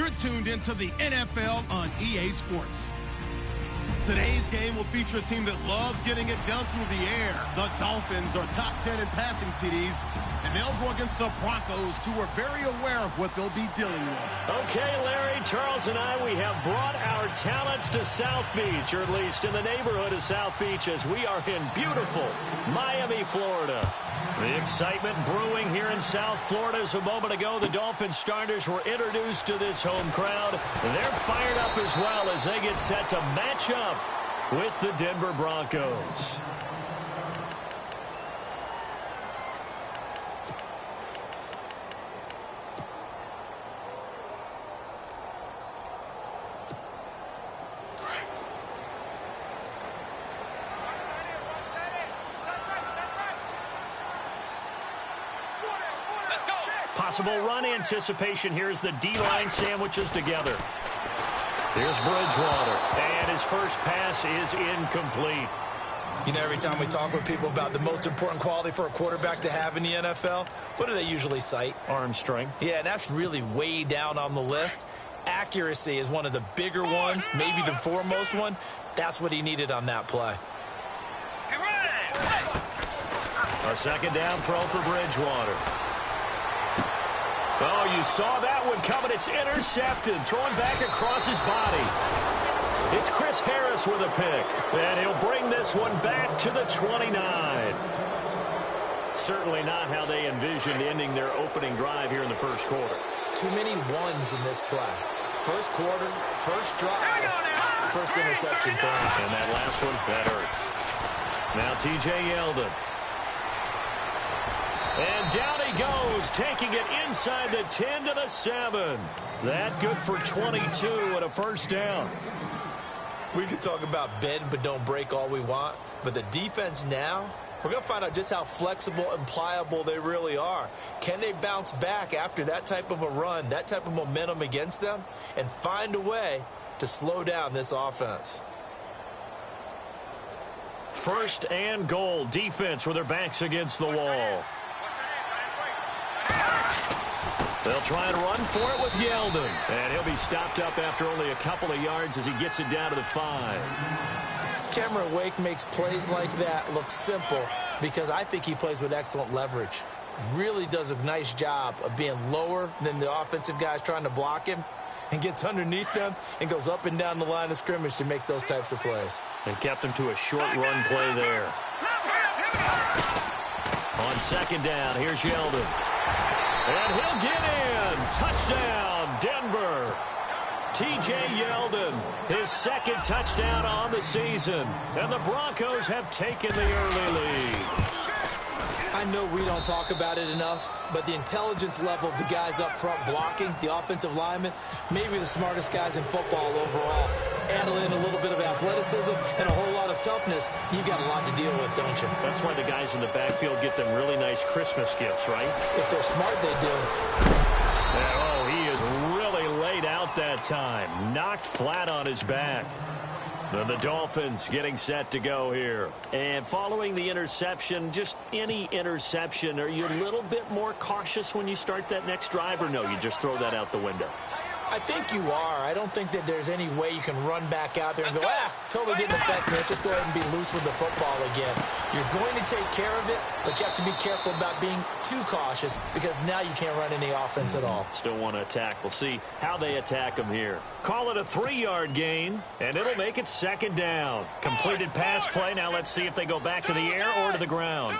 You're tuned into the NFL on EA Sports. Today's game will feature a team that loves getting it done through the air. The Dolphins are top 10 in passing TDs, and they'll go against the Broncos, who are very aware of what they'll be dealing with. Okay, Larry, Charles and I, we have brought our talents to South Beach, or at least in the neighborhood of South Beach, as we are in beautiful Miami, Florida. The excitement brewing here in South Florida. As a moment ago, the Dolphins starters were introduced to this home crowd. They're fired up as well as they get set to match up with the Denver Broncos. Possible run anticipation here as the D-line sandwiches together. Here's Bridgewater, and his first pass is incomplete. You know, every time we talk with people about the most important quality for a quarterback to have in the NFL, what do they usually cite? Arm strength. Yeah, and that's really way down on the list. Accuracy is one of the bigger ones, maybe the foremost one. That's what he needed on that play. A second down throw for Bridgewater. Oh, you saw that one coming. It's intercepted. Throwing back across his body. It's Chris Harris with a pick. And he'll bring this one back to the 29. Certainly not how they envisioned ending their opening drive here in the first quarter. Too many ones in this play. First quarter, first drive, first interception thrown. And that last one, that hurts. Now T.J. Yeldon. And down he goes, taking it inside the 10 to the 7. That good for 22 and a first down. We could talk about bend but don't break all we want, but the defense now, we're going to find out just how flexible and pliable they really are. Can they bounce back after that type of a run, that type of momentum against them, and find a way to slow down this offense? First and goal, defense with their backs against the wall. They'll try and run for it with Yeldon. And he'll be stopped up after only a couple of yards as he gets it down to the 5. Cameron Wake makes plays like that look simple because I think he plays with excellent leverage. Really does a nice job of being lower than the offensive guys trying to block him and gets underneath them and goes up and down the line of scrimmage to make those types of plays. And kept him to a short run play there. On second down, here's Yeldon. And he'll get in. Touchdown, Denver. T.J. Yeldon, his second touchdown on the season. And the Broncos have taken the early lead. I know we don't talk about it enough, but the intelligence level of the guys up front blocking, the offensive linemen, maybe the smartest guys in football overall. Add in a little bit of athleticism and a whole lot of toughness, you've got a lot to deal with, don't you? That's why the guys in the backfield get them really nice Christmas gifts, right? If they're smart, they do. Oh, he is really laid out that time. Knocked flat on his back. Then the Dolphins getting set to go here. And following the interception, just any interception, are you a little bit more cautious when you start that next drive, or no, you just throw that out the window? I think you are. I don't think that there's any way you can run back out there and go, totally didn't affect me. Let's just go ahead and be loose with the football again. You're going to take care of it, but you have to be careful about being too cautious because now you can't run any offense at all. Still want to attack. We'll see how they attack them here. Call it a 3-yard gain, and it'll make it second down. Completed pass play. Now let's see if they go back to the air or to the ground.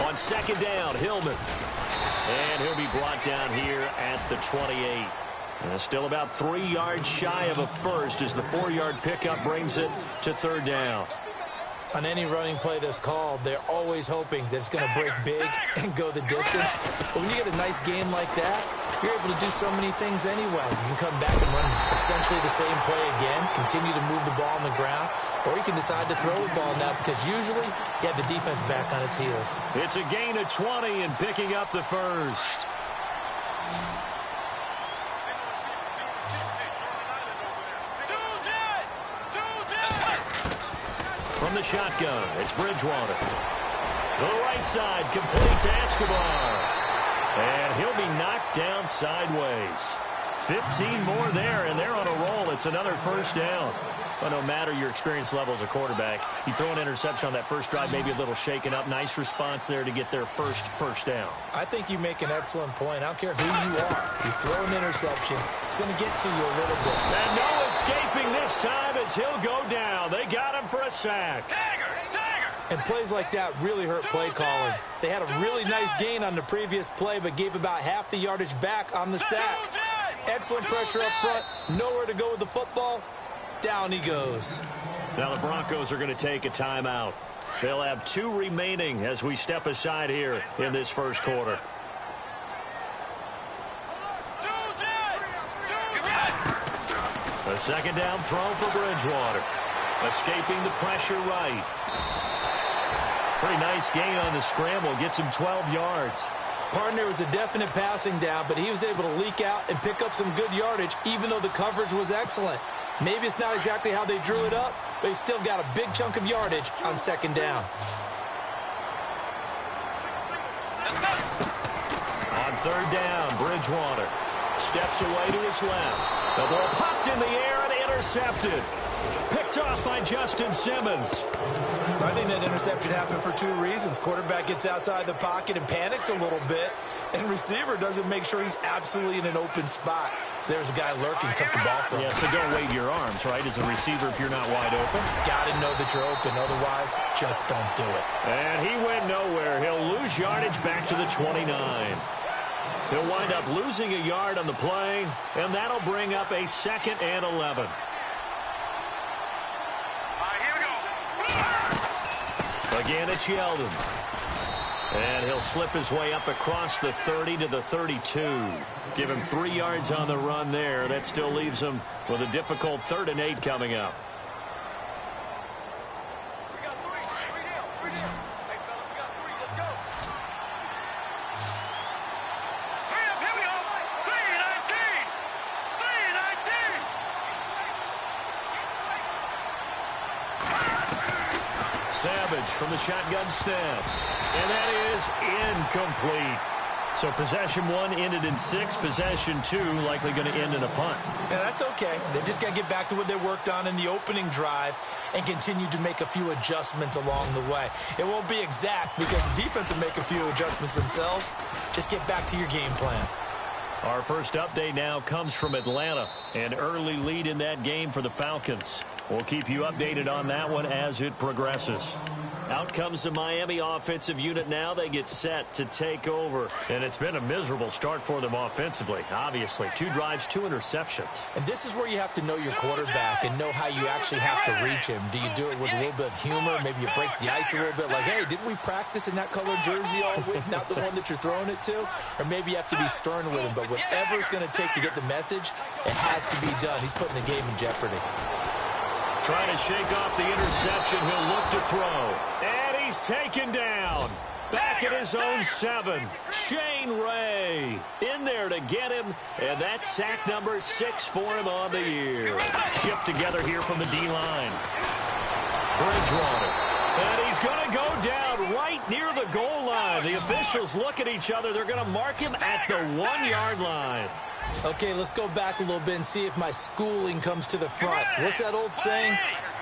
On second down, Hillman. And he'll be brought down here at the 28. Still about 3 yards shy of a first as the 4-yard pickup brings it to third down. On any running play that's called, they're always hoping that it's going to break big and go the distance. But when you get a nice game like that, you're able to do so many things anyway. You can come back and run essentially the same play again, continue to move the ball on the ground, or you can decide to throw the ball now because usually you have the defense back on its heels. It's a gain of 20 and picking up the first. From the shotgun, it's Bridgewater. The right side complete to Escobar. And he'll be knocked down sideways. 15 more there, and they're on a roll. It's another first down. But no matter your experience level as a quarterback, you throw an interception on that first drive, maybe a little shaken up. Nice response there to get their first down. I think you make an excellent point. I don't care who you are. You throw an interception, it's going to get to you a little bit. And no escaping this time as he'll go down. They got him for a sack. And plays like that really hurt play calling. They had a really nice gain on the previous play, but gave about half the yardage back on the sack. Excellent pressure up front. Nowhere to go with the football. Down he goes. Now the Broncos are going to take a timeout. They'll have 2 remaining as we step aside here in this first quarter. A second down throw for Bridgewater. Escaping the pressure right. Pretty nice gain on the scramble. Gets him 12 yards. Partner was a definite passing down, but he was able to leak out and pick up some good yardage, even though the coverage was excellent. Maybe it's not exactly how they drew it up, but he still got a big chunk of yardage on second down. On third down, Bridgewater steps away to his left. The ball popped in the air and intercepted. Picked off by Justin Simmons. I think that interception happened for 2 reasons. Quarterback gets outside the pocket and panics a little bit, and receiver doesn't make sure he's absolutely in an open spot. So there's a guy lurking, took the ball from him. Yeah, so don't wave your arms, right, as a receiver if you're not wide open. Got to know that you're open. Otherwise, just don't do it. And he went nowhere. He'll lose yardage back to the 29. He'll wind up losing a yard on the play, and that'll bring up a 2nd and 11. Again, it's Yeldon. And he'll slip his way up across the 30 to the 32. Give him 3 yards on the run there. That still leaves him with a difficult 3rd and 8 coming up. Savage from the shotgun snap. And that is incomplete. So possession 1 ended in 6. Possession 2 likely going to end in a punt. Yeah, that's okay. They've just got to get back to what they worked on in the opening drive and continue to make a few adjustments along the way. It won't be exact because the defense will make a few adjustments themselves. Just get back to your game plan. Our first update now comes from Atlanta. An early lead in that game for the Falcons. We'll keep you updated on that one as it progresses. Out comes the Miami offensive unit now. They get set to take over. And it's been a miserable start for them offensively, obviously. 2 drives, 2 interceptions. And this is where you have to know your quarterback and know how you actually have to reach him. Do you do it with a little bit of humor? Maybe you break the ice a little bit like, hey, didn't we practice in that colored jersey all week, not the one that you're throwing it to? Or maybe you have to be stern with him. But whatever it's going to take to get the message, it has to be done. He's putting the game in jeopardy. Trying to shake off the interception. He'll look to throw. And he's taken down. Back at his own 7. Shane Ray in there to get him. And that's sack number 6 for him on the year. Shift together here from the D-line. Bridgewater. And he's going to go down right near the goal line. The officials look at each other. They're going to mark him at the 1-yard line. Okay, let's go back a little bit and see if my schooling comes to the front. What's that old saying?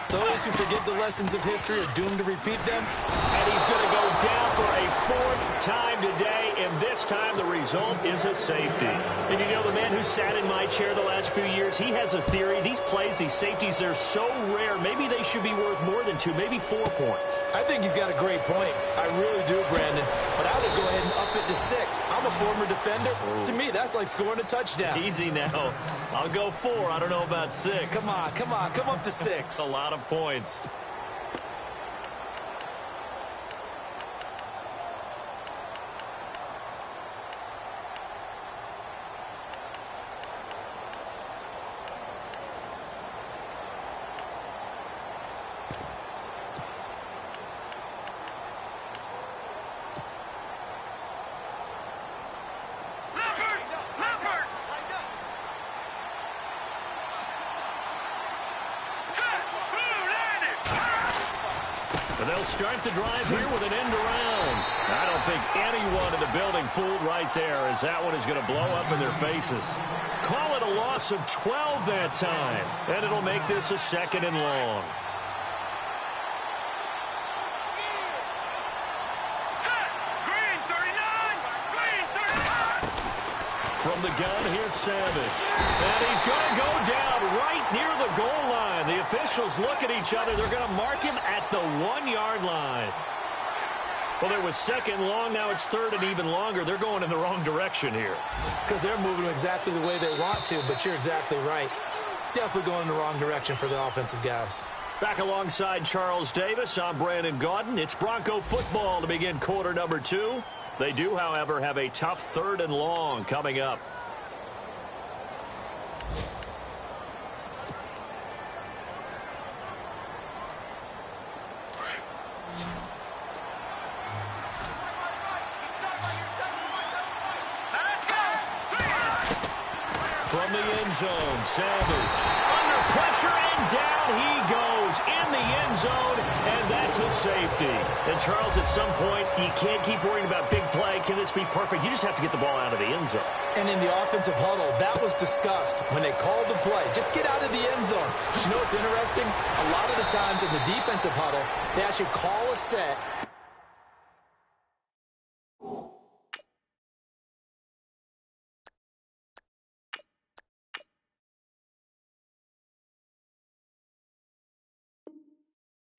Those who forget the lessons of history are doomed to repeat them. And he's going to go down for a 4th time today, and this time the result is a safety. And you know, the man who sat in my chair the last few years, he has a theory. These plays, these safeties, they're so rare. Maybe they should be worth more than 2, maybe 4 points. I think he's got a great point. I really do, Brandon. But I would go ahead and up it to 6. I'm a former defender. Ooh. To me, that's like scoring a touchdown. Easy now. I'll go 4. I don't know about 6. Come on. Come up to 6. A lot of points. They'll start the drive here with an end around. I don't think anyone in the building fooled right there, as that one is going to blow up in their faces. Call it a loss of 12 that time, and it'll make this a 2nd and long. From the gun, here's Savage. And he's going to go down right near the goal line. The officials look at each other. They're going to mark him at the 1-yard line. Well, it was 2nd long. Now it's 3rd and even longer. They're going in the wrong direction here. Because they're moving exactly the way they want to, but you're exactly right. Definitely going in the wrong direction for the offensive guys. Back alongside Charles Davis, I'm Brandon Gaudin. It's Bronco football to begin quarter number 2. They do, however, have a tough 3rd and long coming up. From the end zone, Savage under pressure, and down he goes in the end zone, and that's a safety. And Charles, at some point, you can't keep worrying about big play. Can this be perfect? You just have to get the ball out of the end zone. And in the offensive huddle, that was discussed when they called the play. Just get out of the end zone. But you know what's interesting? A lot of the times in the defensive huddle, they actually call a set.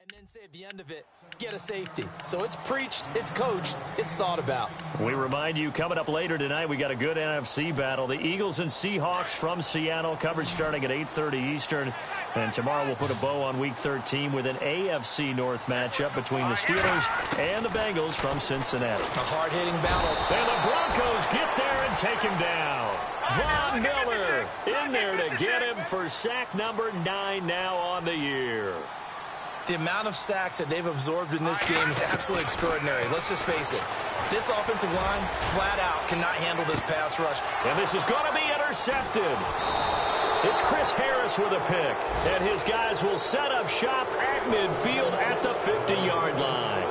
And then say at the end of it, get a safety. So it's preached, it's coached, it's thought about. We remind you, coming up later tonight, we got a good NFC battle. The Eagles and Seahawks from Seattle, coverage starting at 8:30 Eastern. And tomorrow we'll put a bow on Week 13 with an AFC North matchup between the Steelers and the Bengals from Cincinnati. A hard-hitting battle. And the Broncos get there and take him down. Von Miller in there to get him for sack number 9 now on the year. The amount of sacks that they've absorbed in this game is absolutely extraordinary. Let's just face it. This offensive line, flat out, cannot handle this pass rush. And this is going to be intercepted. It's Chris Harris with a pick. And his guys will set up shop at midfield at the 50-yard line.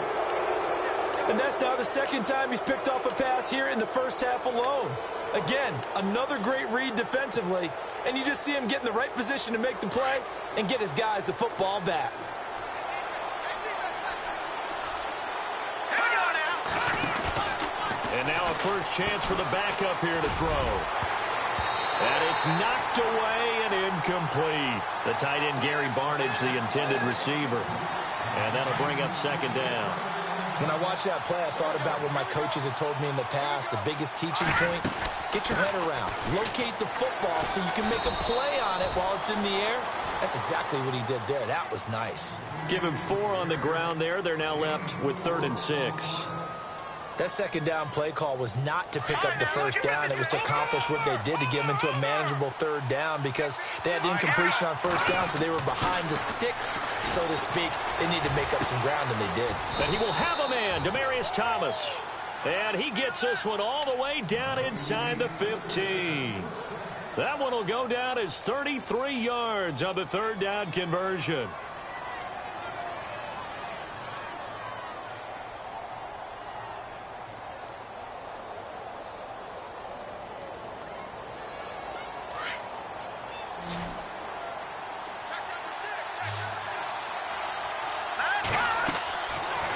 And that's now the 2nd time he's picked off a pass here in the first half alone. Again, another great read defensively. And you just see him get in the right position to make the play and get his guys the football back. And now a first chance for the backup here to throw. And it's knocked away and incomplete. The tight end, Gary Barnage, the intended receiver. And that'll bring up 2nd down. When I watched that play, I thought about what my coaches had told me in the past. The biggest teaching point, get your head around. Locate the football so you can make a play on it while it's in the air. That's exactly what he did there. That was nice. Give him 4 on the ground there. They're now left with 3rd and 6. That 2nd down play call was not to pick up the first down. It was to accomplish what they did, to get them into a manageable 3rd down, because they had the incompletion on first down, so they were behind the sticks, so to speak. They needed to make up some ground, and they did. And he will have a man, Demaryius Thomas. And he gets this one all the way down inside the 15. That one will go down as 33 yards on the 3rd down conversion.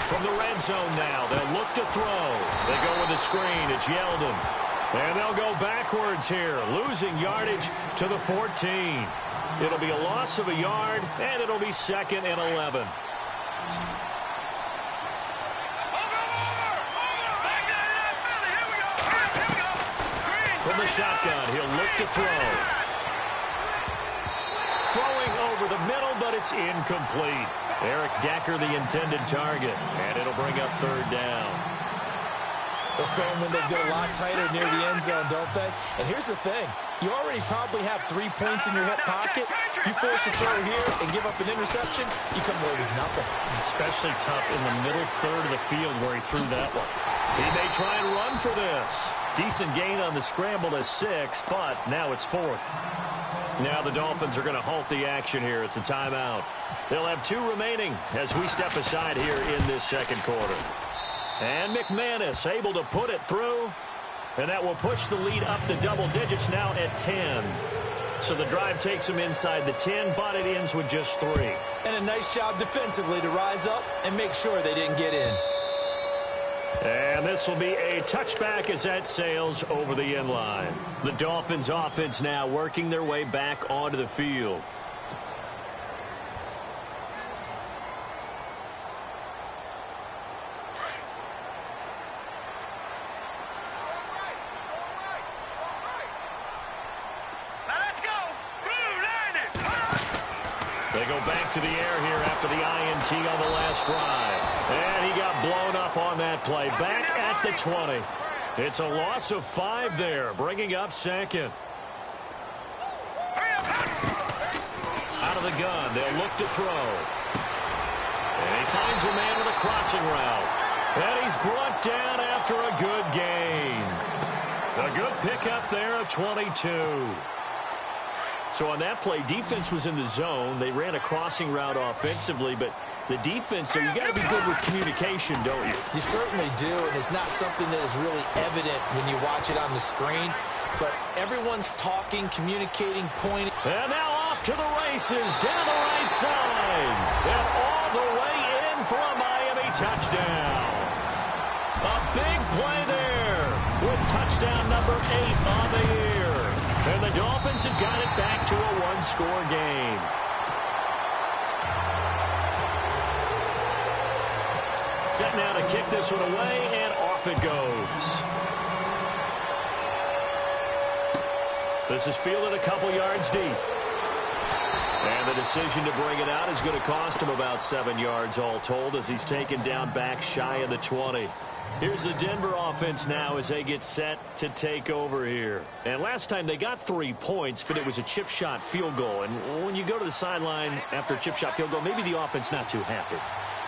From the red zone now, they'll look to throw. They go with the screen. It's Yeldon. And they'll go backwards here, losing yardage to the 14. It'll be a loss of a yard, and it'll be 2nd and 11. From the shotgun, he'll look to throw. Throwing over the middle, but it's incomplete. Eric Decker, the intended target, and it'll bring up 3rd down. Those throwing windows get a lot tighter near the end zone, don't they? And here's the thing. You already probably have 3 points in your hip pocket. You force a throw here and give up an interception, you come away with nothing. Especially tough in the middle 3rd of the field where he threw that one. He may try and run for this. Decent gain on the scramble to 6, but now it's 4th. Now the Dolphins are going to halt the action here. It's a timeout. They'll have 2 remaining as we step aside here in this second quarter. And McManus able to put it through. And that will push the lead up to double digits now at 10. So the drive takes them inside the 10, but it ends with just 3. And a nice job defensively to rise up and make sure they didn't get in. And this will be a touchback as that sails over the end line. The Dolphins offense now working their way back onto the field. They go back to the air here after the INT on the last drive. And he got blown up on that play. Back at the 20. It's a loss of 5 there, bringing up 2nd. Out of the gun, they'll look to throw. And he finds a man with a crossing route. And he's brought down after a good gain. A good pickup there at 22. So on that play, defense was in the zone. They ran a crossing route offensively, but the defense, so you got to be good with communication, don't you? You certainly do, and it's not something that is really evident when you watch it on the screen. But everyone's talking, communicating, pointing. And now off to the races down the right side. And all the way in for a Miami touchdown. A big play there with touchdown number 8 on the year. And the Dolphins have got it back to a 1-score game. Set now to kick this one away, and off it goes. This is fielded a couple yards deep. And the decision to bring it out is going to cost him about 7 yards all told as he's taken down back shy of the 20. Here's the Denver offense now as they get set to take over here. And last time they got 3 points, but it was a chip shot field goal. And when you go to the sideline after a chip shot field goal, maybe the offense not too happy.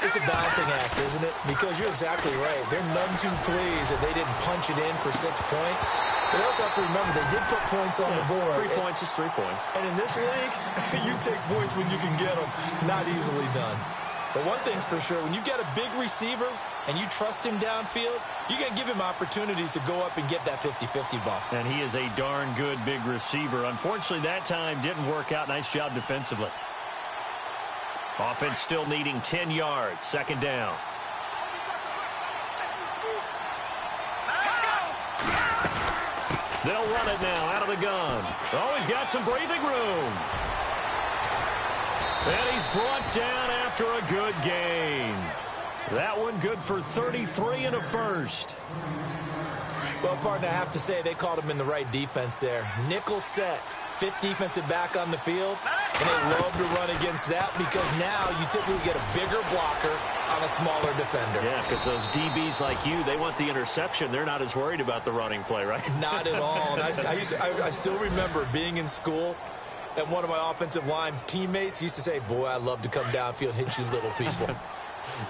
It's a balancing act, isn't it? Because you're exactly right. They're none too pleased that they didn't punch it in for 6 points. But they also have to remember they did put points on the board. 3 points is 3 points. And in this league, you take points when you can get them. Not easily done. But one thing's for sure, when you get a big receiver and you trust him downfield, you can give him opportunities to go up and get that 50-50 ball. And he is a darn good big receiver. Unfortunately, that time didn't work out. Nice job defensively. Offense still needing 10 yards. 2nd down. They'll run it now out of the gun. Oh, he's got some breathing room. And he's brought down after a good gain. That one good for 33 and a first. Well, partner, I have to say they called him in the right defense there. Nickel set, 5th defensive back on the field, and they love to run against that because now you typically get a bigger blocker on a smaller defender. Yeah, because those DBs like you, they want the interception. They're not as worried about the running play, right? Not at all. And I still remember being in school, and one of my offensive line teammates used to say, boy, I'd love to come downfield and hit you little people.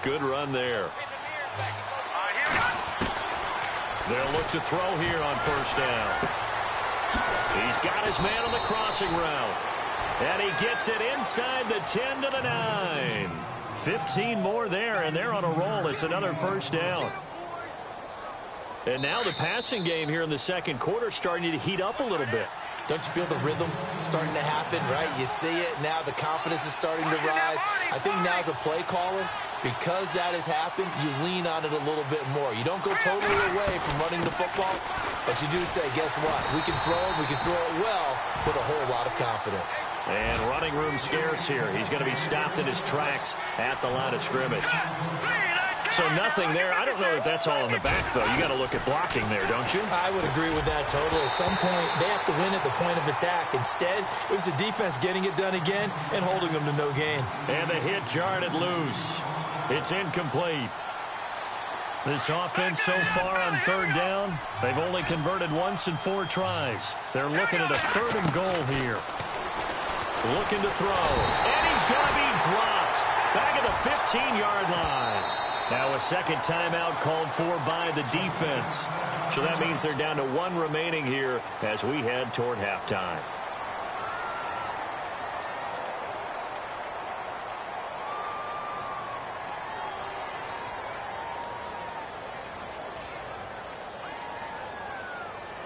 Good run there. They'll look to throw here on 1st down. He's got his man on the crossing route. And he gets it inside the 10 to the 9. 15 more there, and they're on a roll. It's another 1st down. And now the passing game here in the second quarter starting to heat up a little bit. Don't you feel the rhythm starting to happen, right? You see it now. The confidence is starting to rise. I think now as a play caller, because that has happened, you lean on it a little bit more. You don't go totally away from running the football, but you do say, guess what? We can throw it. We can throw it well with a whole lot of confidence. And running room scarce here. He's going to be stopped in his tracks at the line of scrimmage. So nothing there. I don't know if that's all in the back, though. You got to look at blocking there, don't you? I would agree with that totally. At some point, they have to win at the point of attack. Instead, it was the defense getting it done again and holding them to no gain. And the hit jarred it loose. It's incomplete. This offense so far on 3rd down, they've only converted once in 4 tries. They're looking at a 3rd and goal here. Looking to throw. And he's going to be dropped. Back at the 15-yard line. Now a second timeout called for by the defense. So that means they're down to 1 remaining here as we head toward halftime.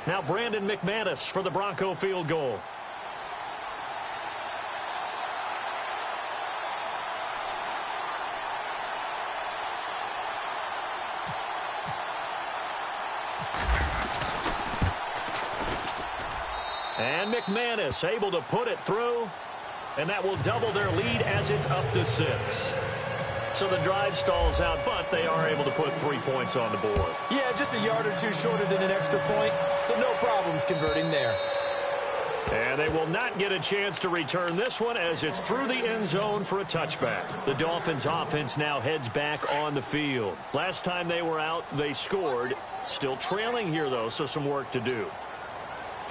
Now Brandon McManus for the Bronco field goal. And McManus able to put it through, and that will double their lead as it's up to 6. So the drive stalls out, but they are able to put 3 points on the board. Yeah, just a yard or two shorter than an extra point, so no problems converting there. And they will not get a chance to return this one as it's through the end zone for a touchback. The Dolphins offense now heads back on the field. Last time they were out, they scored. Still trailing here, though, so some work to do.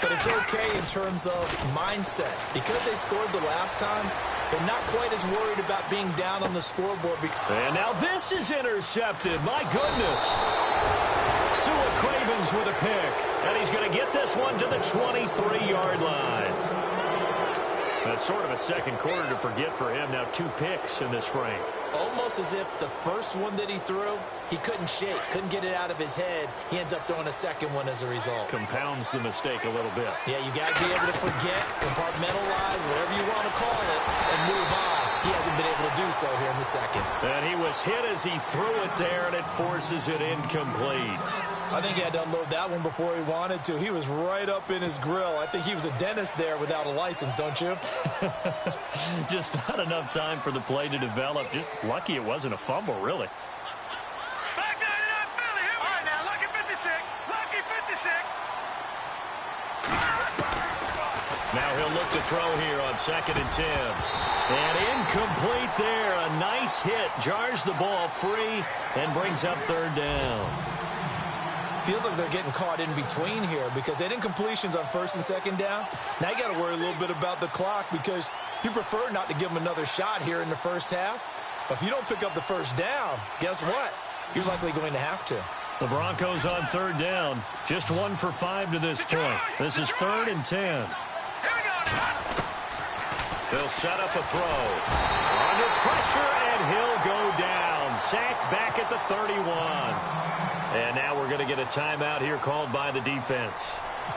But it's okay in terms of mindset. Because they scored the last time, they're not quite as worried about being down on the scoreboard. And now this is intercepted. My goodness. Sua Cravens with a pick. And he's going to get this one to the 23-yard line. That's sort of a second quarter to forget for him. Now 2 picks in this frame. Almost as if the first one that he threw, he couldn't shake, couldn't get it out of his head. He ends up throwing a second one as a result. Compounds the mistake a little bit. Yeah, you got to be able to forget, compartmentalize, whatever you want to call it, and move on. He hasn't been able to do so here in the second. And he was hit as he threw it there, and it forces it incomplete. I think he had to unload that one before he wanted to. He was right up in his grill. I think he was a dentist there without a license, don't you? Just not enough time for the play to develop. Just lucky it wasn't a fumble, really. Back 99 Philly. Here we go. Now, lucky 56. Lucky 56. Now he'll look to throw here on 2nd and 10. And incomplete there. A nice hit. Jars the ball free and brings up 3rd down. Feels like they're getting caught in between here because they didn't incompletions on 1st and 2nd down. Now you got to worry a little bit about the clock because you prefer not to give them another shot here in the first half. But if you don't pick up the 1st down, guess what? You're likely going to have to. The Broncos on 3rd down. Just 1 for 5 to this point. This is 3rd and 10. They'll set up a throw. Under pressure, and he'll go down. Sacked back at the 31. And now we're going to get a timeout here called by the defense.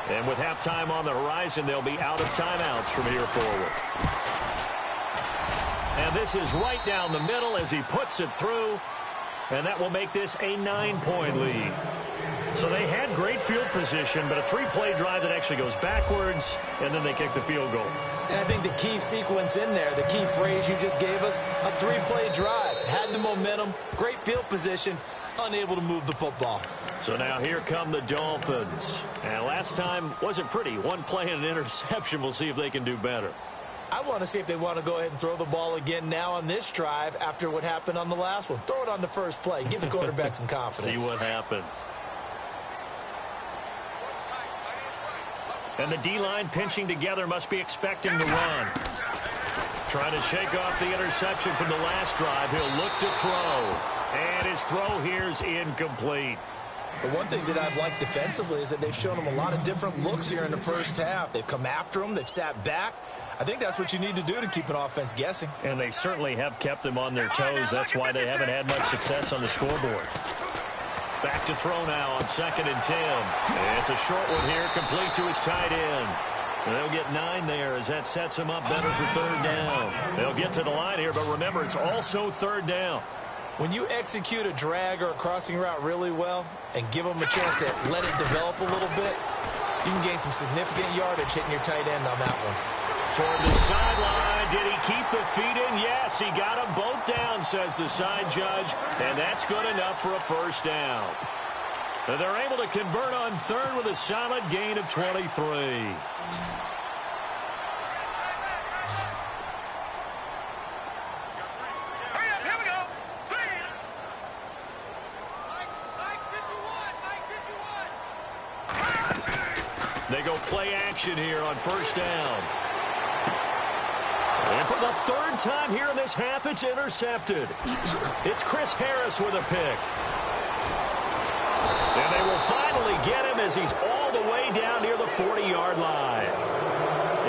And with halftime on the horizon, they'll be out of timeouts from here forward. And this is right down the middle as he puts it through. And that will make this a 9-point lead. So they had great field position, but a 3-play drive that actually goes backwards, and then they kick the field goal. And I think the key sequence in there, the key phrase you just gave us, a 3-play drive. Had the momentum, great field position, unable to move the football. So now here come the Dolphins. And last time wasn't pretty. 1 play and an interception. We'll see if they can do better. I want to see if they want to go ahead and throw the ball again now on this drive after what happened on the last one. Throw it on the first play. Give the quarterback some confidence. See what happens. And the D-line pinching together must be expecting the run. Trying to shake off the interception from the last drive. He'll look to throw. And his throw here is incomplete. The one thing that I've liked defensively is that they've shown him a lot of different looks here in the first half. They've come after him. They've sat back. I think that's what you need to do to keep an offense guessing. And they certainly have kept them on their toes. That's why they haven't had much success on the scoreboard. Back to throw now on 2nd and 10. And it's a short one here, complete to his tight end. And they'll get 9 there as that sets him up better for 3rd down. They'll get to the line here, but remember, it's also 3rd down. When you execute a drag or a crossing route really well and give them a chance to let it develop a little bit, you can gain some significant yardage hitting your tight end on that one. Toward the sideline. Did he keep the feet in? Yes, he got them both down, says the side judge. And that's good enough for a 1st down. And they're able to convert on 3rd with a solid gain of 23. They go play action here on 1st down. And for the third time here in this half, it's intercepted. It's Chris Harris with a pick. And they will finally get him as he's all the way down near the 40-yard line.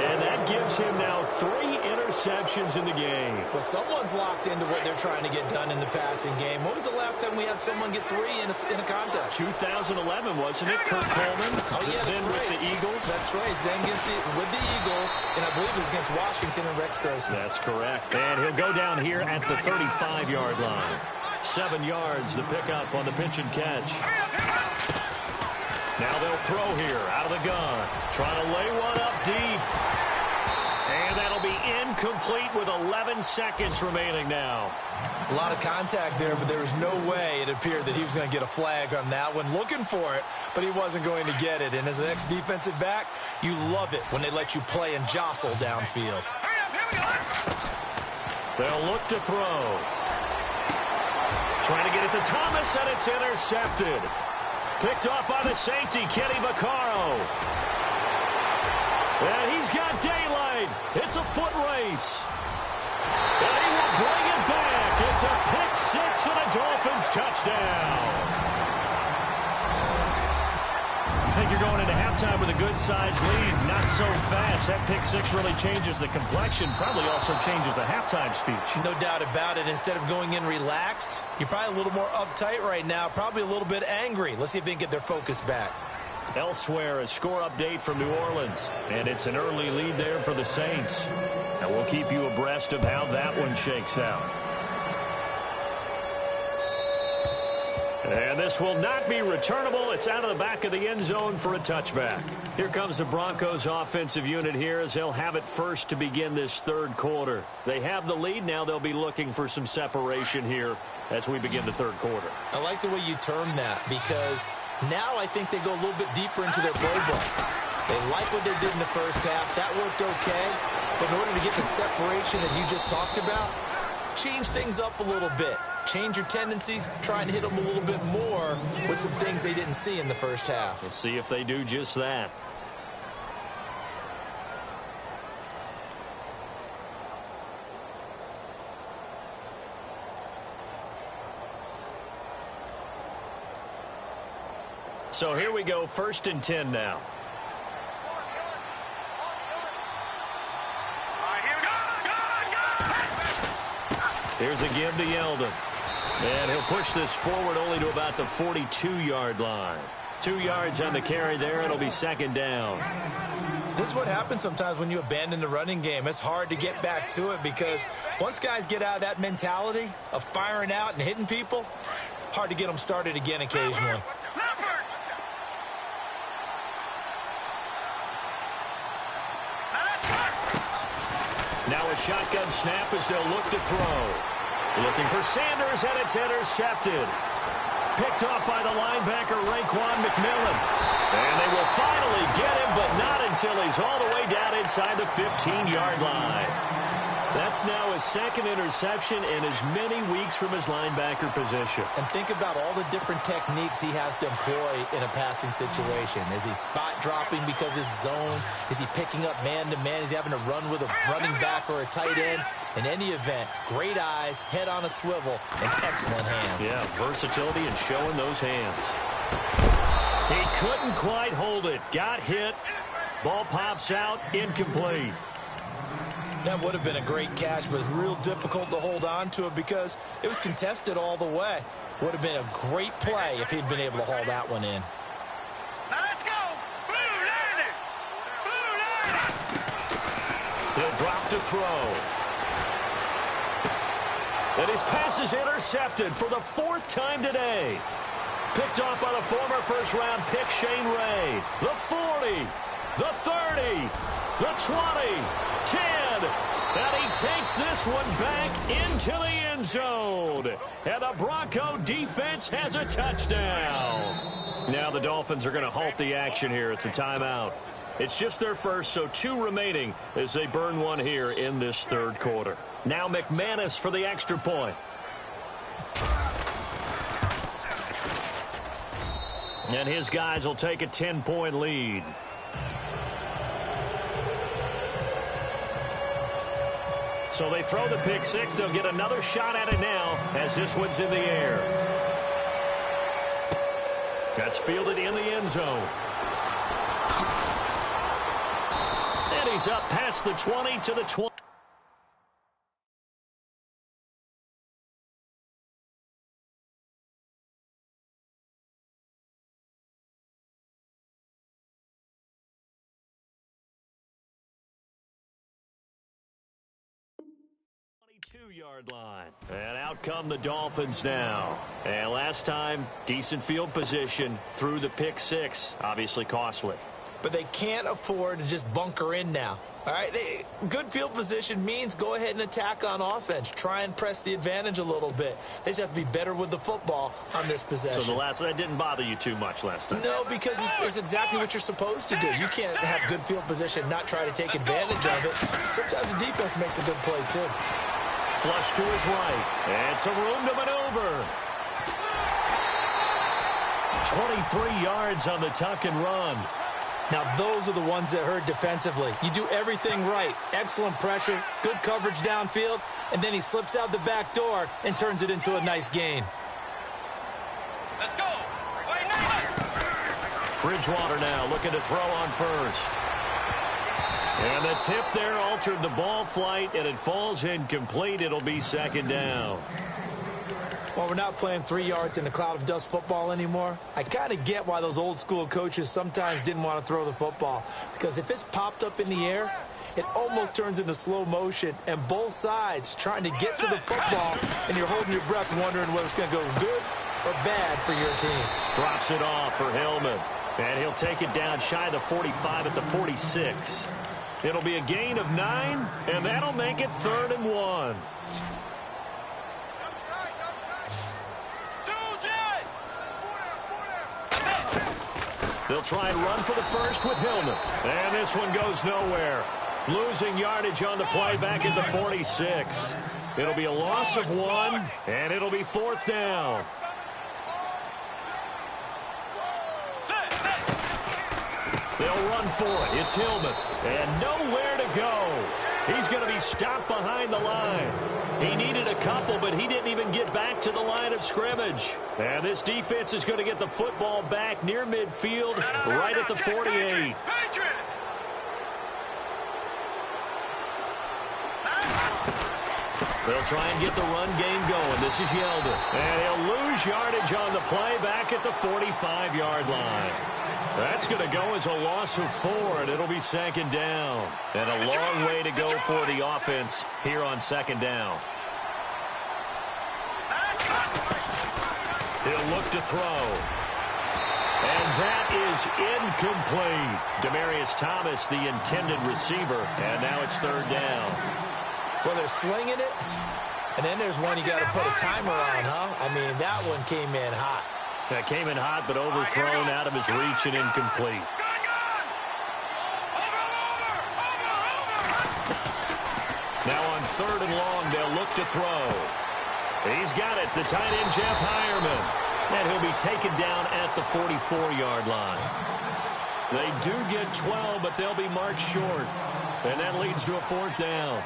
And that gives him now 3 interceptions in the game. Well, someone's locked into what they're trying to get done in the passing game. When was the last time we had someone get 3 in a contest? 2011, wasn't it? Kurt Coleman. Oh, yeah, that's then right. With the Eagles. That's right. Then with the Eagles, and I believe it was against Washington and Rex Grossman. That's correct. And he'll go down here at the 35-yard line. 7 yards, the pickup on the pitch and catch. Now they'll throw here out of the gun. Trying to lay one up deep. And that'll be incomplete with 11 seconds remaining now. A lot of contact there, but there was no way it appeared that he was going to get a flag on that one. Looking for it, but he wasn't going to get it. And as an ex-defensive back, you love it when they let you play and jostle downfield. They'll look to throw. Trying to get it to Thomas, and it's intercepted. Picked off by the safety, Kenny Vaccaro. And he's got daylight. It's a foot race. And he will bring it back. It's a pick six and a Dolphins touchdown. You think you're going into halftime with a good-sized lead. Not so fast. That pick six really changes the complexion. Probably also changes the halftime speech. No doubt about it. Instead of going in relaxed, you're probably a little more uptight right now. Probably a little bit angry. Let's see if they can get their focus back. Elsewhere, a score update from New Orleans. And it's an early lead there for the Saints. And we'll keep you abreast of how that one shakes out. And this will not be returnable. It's out of the back of the end zone for a touchback. Here comes the Broncos offensive unit here as they'll have it first to begin this third quarter. They have the lead. Now they'll be looking for some separation here as we begin the third quarter. I like the way you term that because now I think they go a little bit deeper into their playbook. They like what they did in the first half. That worked okay. But in order to get the separation that you just talked about, change things up a little bit. Change your tendencies, try and hit them a little bit more with some things they didn't see in the first half. We'll see if they do just that. So here we go, 1st and 10 now. Here's a give to Yeldon. And he'll push this forward only to about the 42-yard line. 2 yards on the carry there. It'll be 2nd down. This is what happens sometimes when you abandon the running game. It's hard to get back to it because once guys get out of that mentality of firing out and hitting people, hard to get them started again occasionally. Now a shotgun snap as they'll look to throw. Looking for Sanders, and it's intercepted. Picked off by the linebacker, Raekwon McMillan. And they will finally get him, but not until he's all the way down inside the 15-yard line. That's now his 2nd interception in as many weeks from his linebacker position. And think about all the different techniques he has to employ in a passing situation. Is he spot dropping because it's zone? Is he picking up man-to-man? Is he having to run with a running back or a tight end? In any event, great eyes, head on a swivel, and excellent hands. Yeah, versatility and showing those hands. He couldn't quite hold it. Got hit. Ball pops out. Incomplete. That would have been a great catch, but it's real difficult to hold on to it because it was contested all the way. Would have been a great play if he'd been able to haul that one in. Now let's go. Blue Liner. Blue Liner. He'll drop to throw. And his pass is intercepted for the 4th time today. Picked off by the former first-round pick, Shane Ray. The 40, the 30, the 20, 10. And he takes this one back into the end zone. And the Bronco defense has a touchdown. Now the Dolphins are going to halt the action here. It's a timeout. It's just their first, so 2 remaining as they burn one here in this third quarter. Now McManus for the extra point. And his guys will take a 10-point lead. So they throw the pick six. They'll get another shot at it now as this one's in the air. That's fielded in the end zone. And he's up past the 20 to the 20. Two-yard line. And out come the Dolphins now. And last time, decent field position through the pick six. Obviously costly. But they can't afford to just bunker in now. All right, good field position means go ahead and attack on offense. Try and press the advantage a little bit. They just have to be better with the football on this possession. So that didn't bother you too much last time? No, because it's exactly what you're supposed to do. You can't have good field position, not try to take advantage of it. Sometimes the defense makes a good play, too. Flush to his right. And some room to maneuver. 23 yards on the tuck and run. Now, those are the ones that hurt defensively. You do everything right. Excellent pressure, good coverage downfield, and then he slips out the back door and turns it into a nice gain. Let's go. Bridgewater now looking to throw on first. And the tip there altered the ball flight, and it falls incomplete. It'll be second down. Well, we're not playing 3 yards in a cloud of dust football anymore. I kind of get why those old school coaches sometimes didn't want to throw the football. Because if it's popped up in the air, it almost turns into slow motion. And both sides trying to get to the football, and you're holding your breath wondering whether it's going to go good or bad for your team. Drops it off for Hillman. And he'll take it down shy of the 45 at the 46. It'll be a gain of 9, and that'll make it 3rd and 1. They'll try and run for the first with Hillman. And this one goes nowhere. Losing yardage on the play back at the 46. It'll be a loss of 1, and it'll be 4th down. They'll run for it. It's Hillman. And nowhere to go. He's going to be stopped behind the line. He needed a couple, but he didn't even get back to the line of scrimmage. And this defense is going to get the football back near midfield, right at the 48. They'll try and get the run game going. This is Yeldon. And he'll lose yardage on the play back at the 45-yard line. That's going to go as a loss of 4, and it'll be 2nd down. And a long way to go for the offense here on 2nd down. He'll look to throw. And that is incomplete. Demaryius Thomas, the intended receiver, and now it's 3rd down. Well, they're slinging it, and then there's one you got to put a timer on, huh? I mean, that one came in hot. That came in hot, but overthrown out of his reach and incomplete. Now on 3rd and long, they'll look to throw. He's got it, the tight end, Jeff Heuerman. And he'll be taken down at the 44-yard line. They do get 12, but they'll be marked short. And that leads to a 4th down.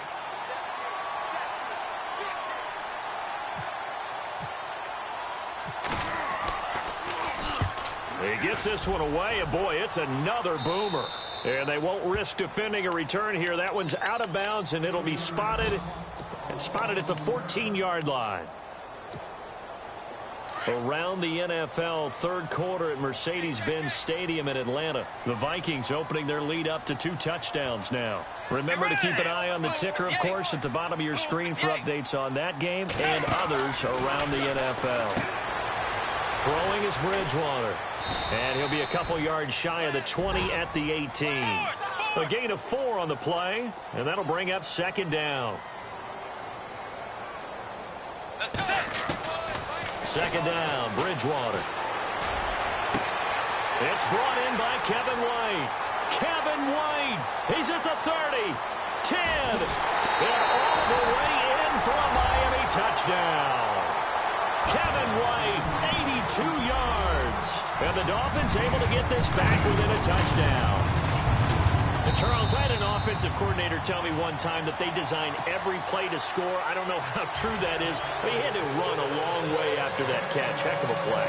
He gets this one away, and boy, it's another boomer. And they won't risk defending a return here. That one's out of bounds, and it'll be spotted at the 14-yard line. Around the NFL, 3rd quarter at Mercedes-Benz Stadium in Atlanta. The Vikings opening their lead up to 2 touchdowns now. Remember to keep an eye on the ticker, of course, at the bottom of your screen for updates on that game and others around the NFL. Throwing is Bridgewater. And he'll be a couple yards shy of the 20 at the 18. A gain of 4 on the play, and that'll bring up 2nd down. 2nd down, Bridgewater. It's brought in by Kevin White. Kevin White, he's at the 30, 10, and all the way in for a Miami touchdown. Kevin White, 82 yards. And the Dolphins able to get this back within a touchdown. And Charles, I had an offensive coordinator tell me one time that they design every play to score. I don't know how true that is, but he had to run a long way after that catch. Heck of a play.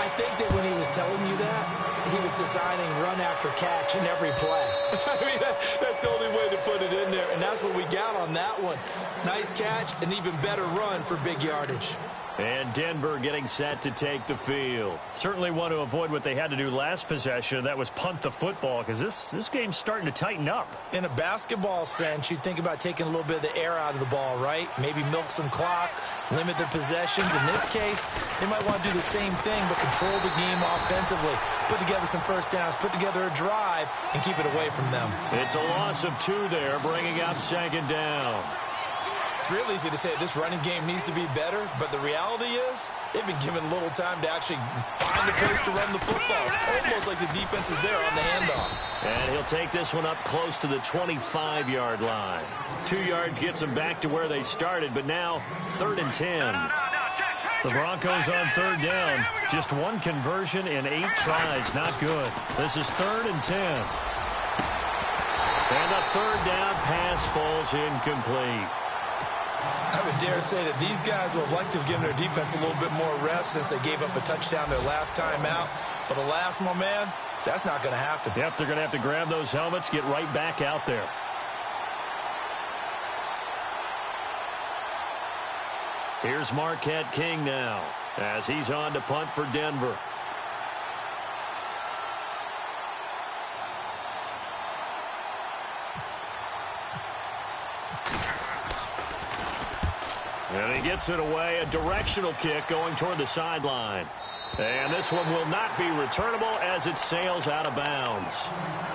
I think that when he was telling you that, he was designing run after catch in every play. I mean, that's the only way to put it in there, and that's what we got on that one. Nice catch, an even better run for big yardage. And Denver getting set to take the field. Certainly want to avoid what they had to do last possession. That was punt the football, because this game's starting to tighten up. In a basketball sense, you think about taking a little bit of the air out of the ball, right? Maybe milk some clock, limit the possessions. In this case, they might want to do the same thing, but control the game offensively. Put together some first downs, put together a drive, and keep it away from them. It's a loss of 2 there, bringing up second down. It's real easy to say this running game needs to be better, but the reality is they've been given little time to actually find a place to run the football. It's almost like the defense is there on the handoff. And he'll take this one up close to the 25-yard line. 2 yards gets them back to where they started, but now 3rd and 10. The Broncos on 3rd down. Just 1 conversion in 8 tries. Not good. This is 3rd and 10. And the 3rd down pass falls incomplete. I would dare say that these guys would have liked to have given their defense a little bit more rest since they gave up a touchdown their last time out. But alas, my man, that's not going to happen. Yep, they're going to have to grab those helmets, get right back out there. Here's Marquette King now as he's on to punt for Denver. And he gets it away, a directional kick going toward the sideline. And this one will not be returnable as it sails out of bounds.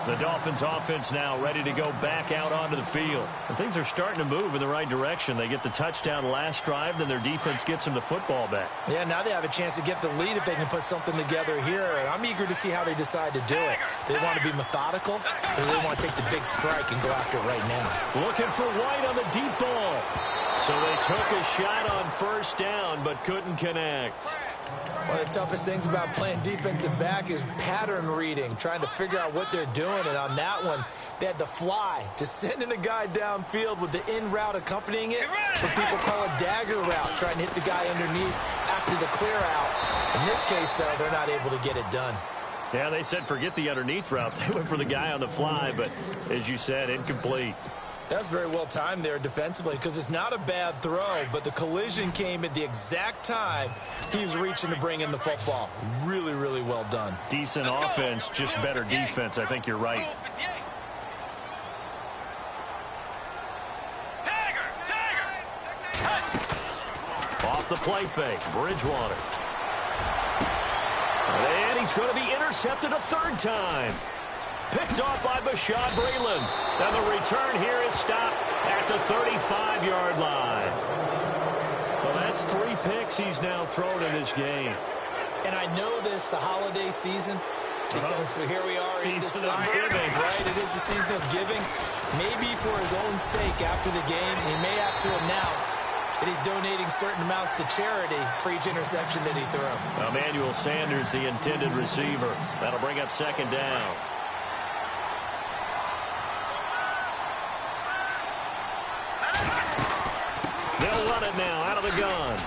The Dolphins offense now ready to go back out onto the field. And things are starting to move in the right direction. They get the touchdown last drive, then their defense gets them the football back. Yeah, now they have a chance to get the lead if they can put something together here. And I'm eager to see how they decide to do it. Do they want to be methodical, or do they want to take the big strike and go after it right now? Looking for White on the deep ball. So they took a shot on 1st down, but couldn't connect. One of the toughest things about playing defensive back is pattern reading, trying to figure out what they're doing. And on that one, they had the fly, just sending a guy downfield with the in route accompanying it. What people call a dagger route, trying to hit the guy underneath after the clear out. In this case, though, they're not able to get it done. Yeah, they said forget the underneath route. They went for the guy on the fly, but as you said, incomplete. That's very well timed there defensively because it's not a bad throw, but the collision came at the exact time he was reaching to bring in the football. Really, really well done. Decent offense, just better defense. I think you're right. Off the play fake, Bridgewater. And he's going to be intercepted a 3rd time. Picked off by Bashaud Breeland. And the return here is stopped at the 35-yard line. Well, that's 3 picks he's now thrown in this game. And I know this, the holiday season, because here we are in December, right? It is the season of giving. Maybe for his own sake after the game, he may have to announce that he's donating certain amounts to charity for each interception that he threw. Emmanuel Sanders, the intended receiver. That'll bring up 2nd down. They'll run it now out of the gun.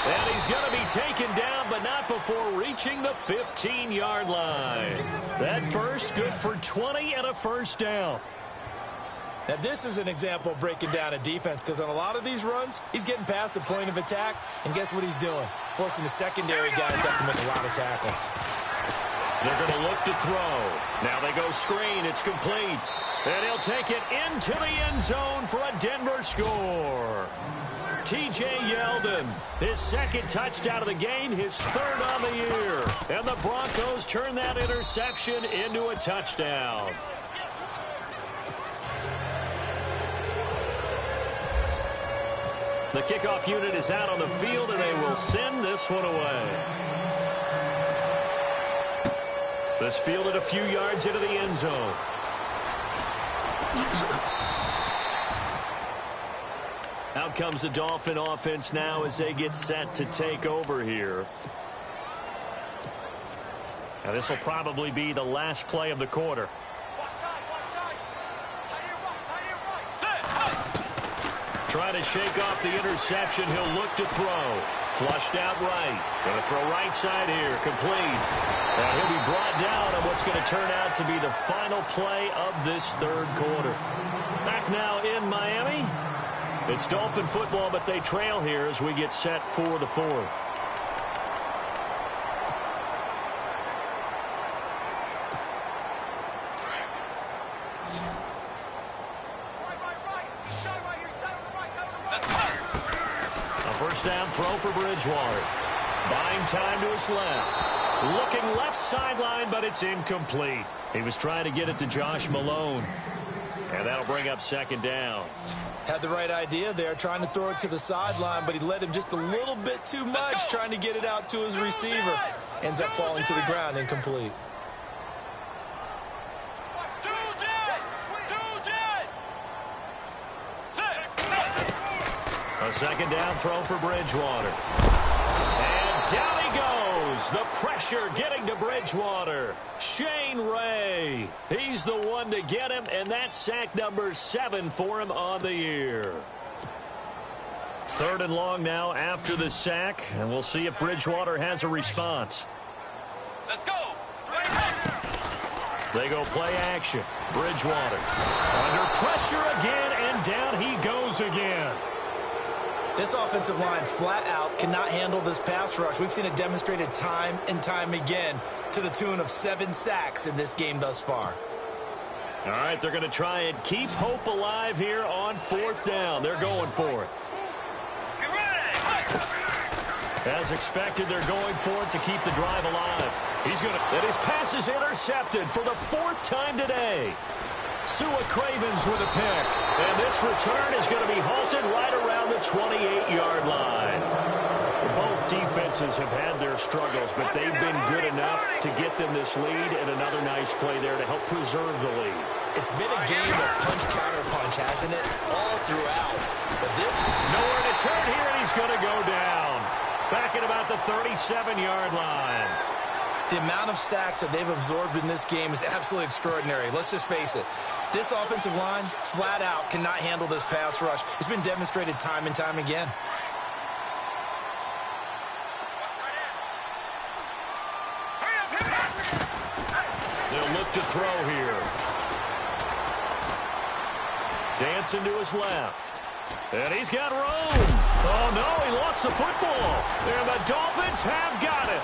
And he's going to be taken down, but not before reaching the 15-yard line. That burst good for 20 and a 1st down. Now, this is an example of breaking down a defense because on a lot of these runs, he's getting past the point of attack, and guess what he's doing? Forcing the secondary guys to have to make a lot of tackles. They're going to look to throw. Now they go screen. It's complete. And he'll take it into the end zone for a Denver score. T.J. Yeldon, his 2nd touchdown of the game, his 3rd on the year. And the Broncos turn that interception into a touchdown. The kickoff unit is out on the field, and they will send this one away. This fielded a few yards into the end zone. Out comes the Dolphin offense now as they get set to take over here. Now, this will probably be the last play of the quarter. Trying to shake off the interception. He'll look to throw. Flushed out right. Going to throw right side here. Complete. And he'll be brought down on what's going to turn out to be the final play of this third quarter. Back now in Miami. It's Dolphin football, but they trail here as we get set for the fourth. First down throw for Bridgewater. Buying time to his left. Looking left sideline, but it's incomplete. He was trying to get it to Josh Malone. And that'll bring up second down. Had the right idea there, trying to throw it to the sideline, but he led him just a little bit too much, trying to get it out to his receiver. Ends up falling to the ground, incomplete. A second down throw for Bridgewater. And down he goes. The pressure getting to Bridgewater. Shane Ray. He's the one to get him, and that's sack number 7 for him on the year. Third and long now after the sack, and we'll see if Bridgewater has a response. Let's go. They go play action. Bridgewater under pressure again, and down he goes again. This offensive line flat out cannot handle this pass rush. We've seen it demonstrated time and time again to the tune of 7 sacks in this game thus far. All right, they're going to try and keep hope alive here on fourth down. They're going for it. Get ready. As expected, they're going for it to keep the drive alive. He's going to, and his pass is intercepted for the 4th time today. Sua Cravens with a pick. And this return is going to be halted right around the 28-yard line. Both defenses have had their struggles, but they've been good enough to get them this lead, and another nice play there to help preserve the lead. It's been a game of punch-counter-punch, hasn't it? All throughout. But this time, nowhere to turn here, and he's going to go down. Back at about the 37-yard line. The amount of sacks that they've absorbed in this game is absolutely extraordinary. Let's just face it. This offensive line, flat out, cannot handle this pass rush. It's been demonstrated time and time again. They'll look to throw here. Dancing to his left. And he's got room. Oh, no, he lost the football. And the Dolphins have got it.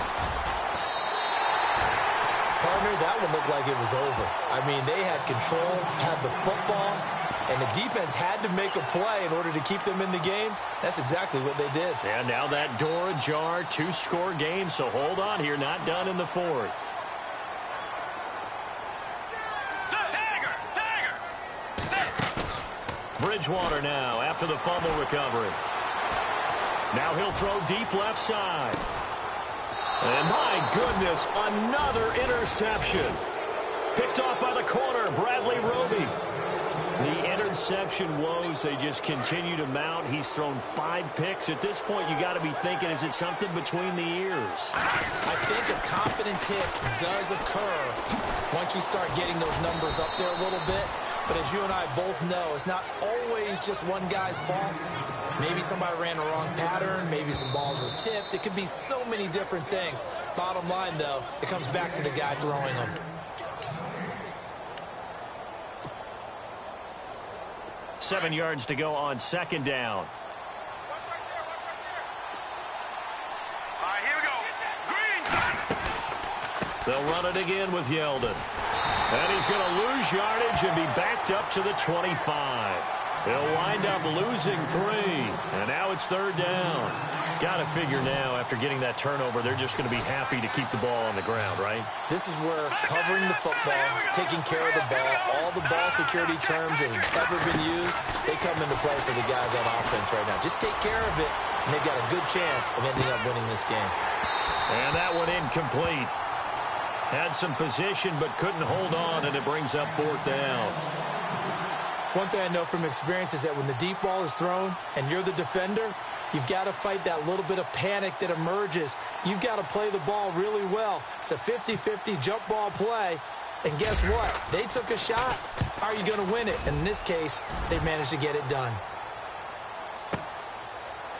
Partner, that one looked like it was over. I mean, they had control, had the football, and the defense had to make a play in order to keep them in the game. That's exactly what they did. And now that door ajar, 2-score game, so hold on here, not done in the 4th. Bridgewater now after the fumble recovery. Now he'll throw deep left side. And my goodness, another interception. Picked off by the corner, Bradley Roby. The interception woes, they just continue to mount. He's thrown 5 picks. At this point, you got to be thinking, is it something between the ears? I think a confidence hit does occur once you start getting those numbers up there a little bit. But as you and I both know, it's not always just one guy's fault. Maybe somebody ran the wrong pattern. Maybe some balls were tipped. It could be so many different things. Bottom line, though, it comes back to the guy throwing them. Seven yards to go on second down. All right, here we go. Green. They'll run it again with Yeldon. And he's going to lose yardage and be backed up to the 25. He'll wind up losing 3. And now it's third down. Got to figure now, after getting that turnover, they're just going to be happy to keep the ball on the ground, right? This is where covering the football, taking care of the ball, all the ball security terms that have ever been used, they come into play for the guys on offense right now. Just take care of it, and they've got a good chance of ending up winning this game. And that one incomplete. Had some position, but couldn't hold on, and it brings up fourth down. One thing I know from experience is that when the deep ball is thrown and you're the defender, You've got to fight that little bit of panic that emerges. You've got to play the ball really well. It's a 50-50 jump ball play. And guess what? They took a shot. How are you going to win it? And in this case, they've managed to get it done.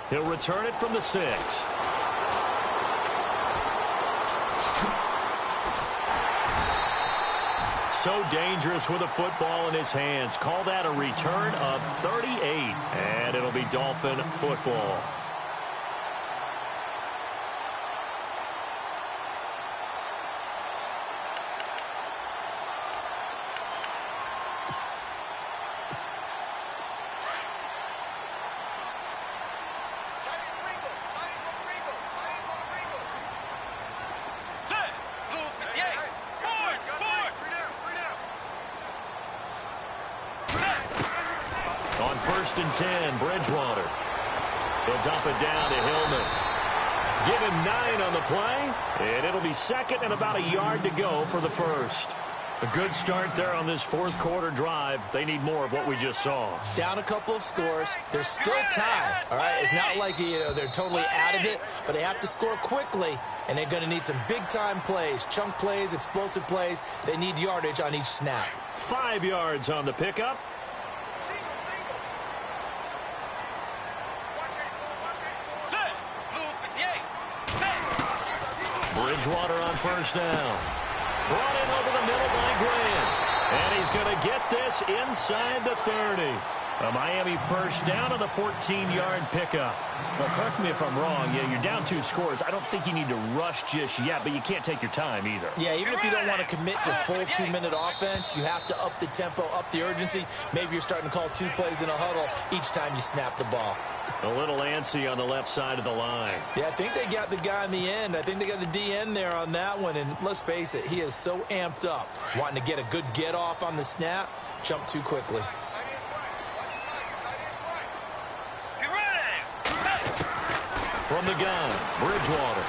He'll return it from the 6. So dangerous with a football in his hands. Call that a return of 38. And it'll be Dolphin football. On 1st and 10, Bridgewater. He'll dump it down to Hillman. Give him 9 on the play, and it'll be 2nd and about a yard to go for the first. A good start there on this 4th quarter drive. They need more of what we just saw. Down a couple of scores. There's still time, all right? It's not like they're totally out of it, but they have to score quickly, and they're going to need some big-time plays, chunk plays, explosive plays. They need yardage on each snap. 5 yards on the pickup. Bridgewater on 1st down. Brought in over the middle by Graham. And he's going to get this inside the 30. A Miami 1st down on the 14-yard pickup. Well, correct me if I'm wrong. Yeah, you're down 2 scores. I don't think you need to rush just yet, but you can't take your time either. Yeah, even if you don't want to commit to full 2-minute offense, you have to up the tempo, up the urgency. Maybe you're starting to call 2 plays in a huddle each time you snap the ball. A little antsy on the left side of the line. Yeah, I think they got the guy in the end. I think they got the DN there on that one. And let's face it, he is so amped up, wanting to get a good get-off on the snap, jump too quickly. From the gun, Bridgewater.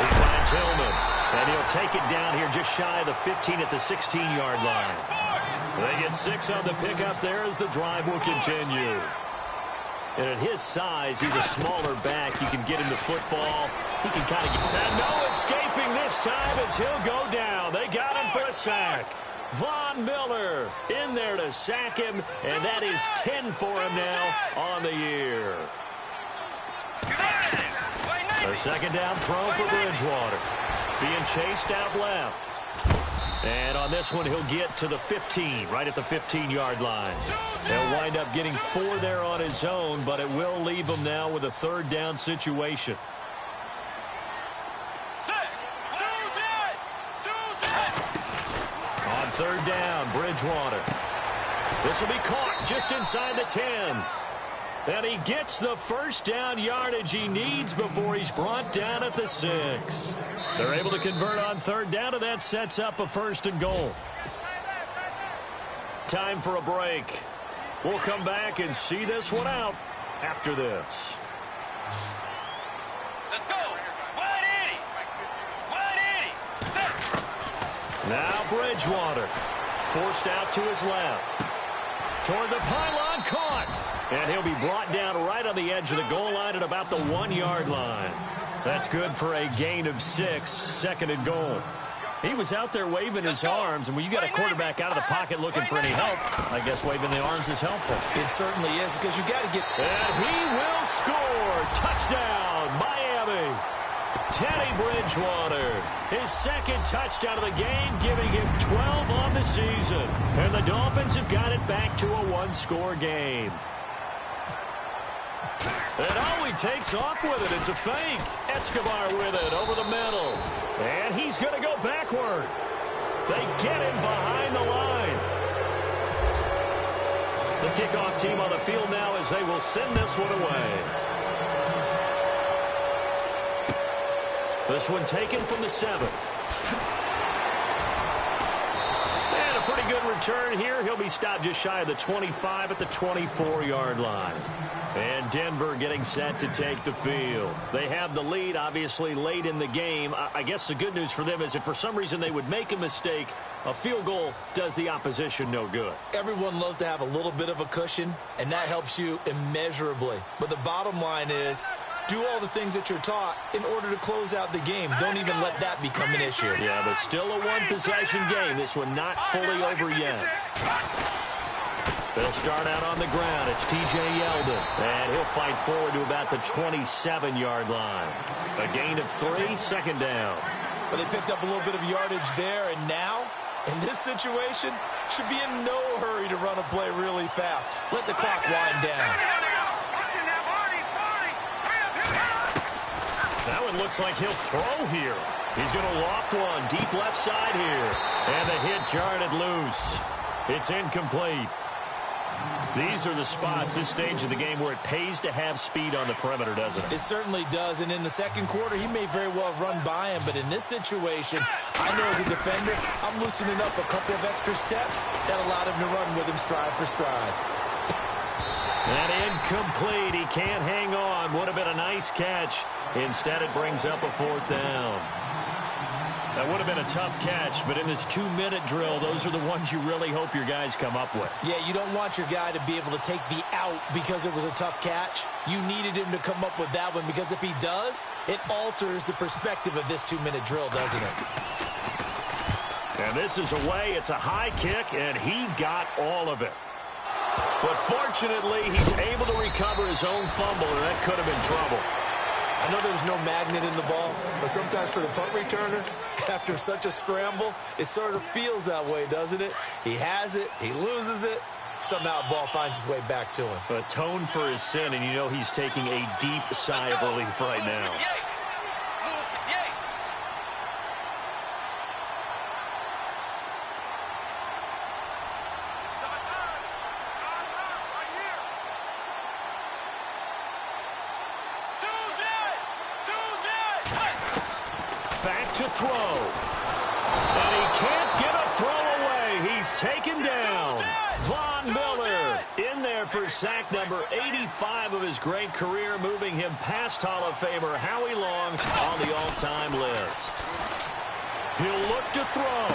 He finds Hillman, and he'll take it down here just shy of the 15 at the 16-yard line. They get 6 on the pickup there as the drive will continue. And at his size, he's a smaller back. You can get him the football. He can kind of get... And no escaping this time as he'll go down. They got him for a sack. Von Miller in there to sack him, and that is 10 for him now on the year. A 2nd down throw for Bridgewater. Being chased out left. And on this one, he'll get to the 15, right at the 15-yard line. He'll wind up getting 4 there on his own, but it will leave him now with a 3rd down situation. On 3rd down, Bridgewater. This will be caught just inside the 10. And he gets the 1st down yardage he needs before he's brought down at the 6. They're able to convert on 3rd down, and that sets up a 1st and goal. Time for a break. We'll come back and see this one out after this. Let's go. Wide 80. Wide 80. Now Bridgewater. Forced out to his left. Toward the pylon, caught. And he'll be brought down right on the edge of the goal line at about the 1-yard line. That's good for a gain of 6, 2nd and goal. He was out there waving his arms, and when you got a quarterback out of the pocket looking for any help, I guess waving the arms is helpful. It certainly is, because you got to get... And he will score. Touchdown, Miami. Teddy Bridgewater, his 2nd touchdown of the game, giving him 12 on the season. And the Dolphins have got it back to a 1-score game. And he takes off with it. It's a fake. Escobar with it over the middle. And he's going to go backward. They get him behind the line. The kickoff team on the field now as they will send this one away. This one taken from the 7. And a pretty good return here. He'll be stopped just shy of the 25 at the 24-yard line. And Denver getting set to take the field. They have the lead, obviously, late in the game. I guess the good news for them is if for some reason they would make a mistake, a field goal does the opposition no good. Everyone loves to have a little bit of a cushion, and that helps you immeasurably. But the bottom line is, do all the things that you're taught in order to close out the game. Don't even let that become an issue. Yeah, but still a one-possession game. This one not fully over yet. They'll start out on the ground. It's T.J. Yeldon. And he'll fight forward to about the 27-yard line. A gain of 3, second down. But they picked up a little bit of yardage there, and now, in this situation, should be in no hurry to run a play really fast. Let the clock wind down. That one looks like he'll throw here. He's going to loft one deep left side here. And the hit jarred it loose. It's incomplete. These are the spots, this stage of the game, where it pays to have speed on the perimeter, doesn't it? It certainly does, and in the second quarter, he may very well have run by him, but in this situation, I know as a defender, I'm loosening up a couple of extra steps that allowed him to run with him stride for stride. And incomplete. He can't hang on. Would have been a nice catch. Instead, it brings up a fourth down. That would have been a tough catch, but in this 2-minute drill, those are the ones you really hope your guys come up with. Yeah, you don't want your guy to be able to take the out because it was a tough catch. You needed him to come up with that one because if he does, it alters the perspective of this 2-minute drill, doesn't it? And this is away. It's a high kick, and he got all of it. But fortunately, he's able to recover his own fumble, and that could have been trouble. I know there's no magnet in the ball, but sometimes for the punt returner, after such a scramble, it sort of feels that way, doesn't it? He has it, he loses it, somehow the ball finds its way back to him. Atone for his sin, and you know he's taking a deep sigh of relief right now. Back to throw. And he can't get a throw away. He's taken down. Von Miller in there for sack number 85 of his great career, moving him past Hall of Famer Howie Long on the all-time list. He'll look to throw.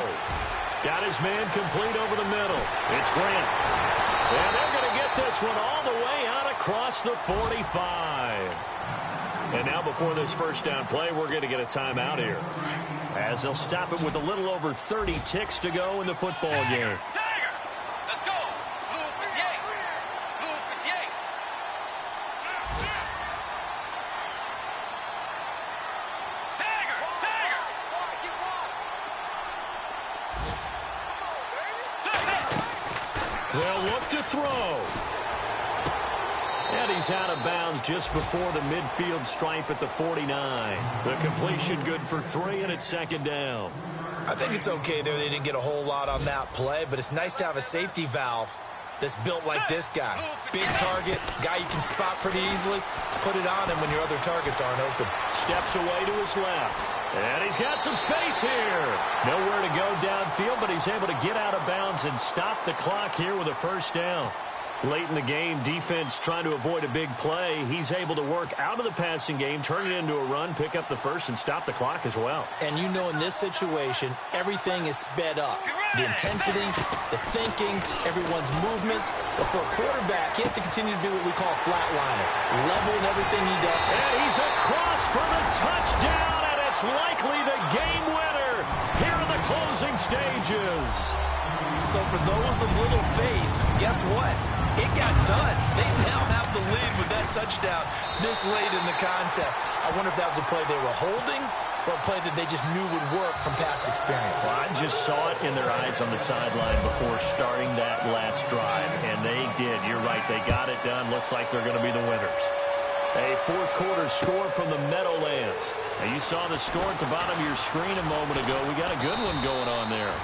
Got his man complete over the middle. It's Grant. And they're going to get this one all the way out across the 45. And now before this first down play, we're going to get a timeout here, as they'll stop it with a little over 30 ticks to go in the football game. Tiger! Let's go! Loop and yay! Loop and yay! Tiger! Tiger! They'll look to throw. And he's out of bounds just before the midfield stripe at the 49. The completion good for 3, and it's second down. I think it's okay there. They didn't get a whole lot on that play, but it's nice to have a safety valve that's built like this guy. Big target, guy you can spot pretty easily. Put it on him when your other targets aren't open. Steps away to his left. And he's got some space here. Nowhere to go downfield, but he's able to get out of bounds and stop the clock here with a first down. Late in the game, defense trying to avoid a big play. He's able to work out of the passing game, turn it into a run, pick up the first, and stop the clock as well. And you know in this situation, everything is sped up. The intensity, the thinking, everyone's movements. But for a quarterback, he has to continue to do what we call flatliner. Level in everything he does. And he's across for the touchdown, and it's likely the game winner here in the closing stages. So for those of little faith, guess what? It got done. They now have the lead with that touchdown this late in the contest. I wonder if that was a play they were holding or a play that they just knew would work from past experience. Well, I just saw it in their eyes on the sideline before starting that last drive, and they did. You're right. They got it done. Looks like they're going to be the winners. A fourth quarter score from the Meadowlands. Now, you saw the score at the bottom of your screen a moment ago. We got a good one going on there.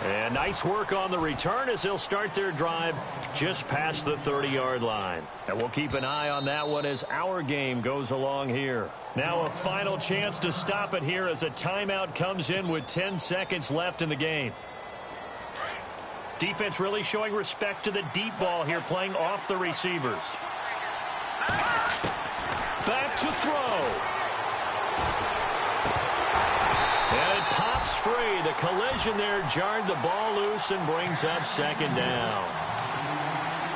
And nice work on the return as they'll start their drive just past the 30-yard line. And we'll keep an eye on that one as our game goes along here. Now a final chance to stop it here as a timeout comes in with 10 seconds left in the game. Defense really showing respect to the deep ball here, playing off the receivers. Back to throw. And it pops free. The collision there jarred the ball loose and brings up second down.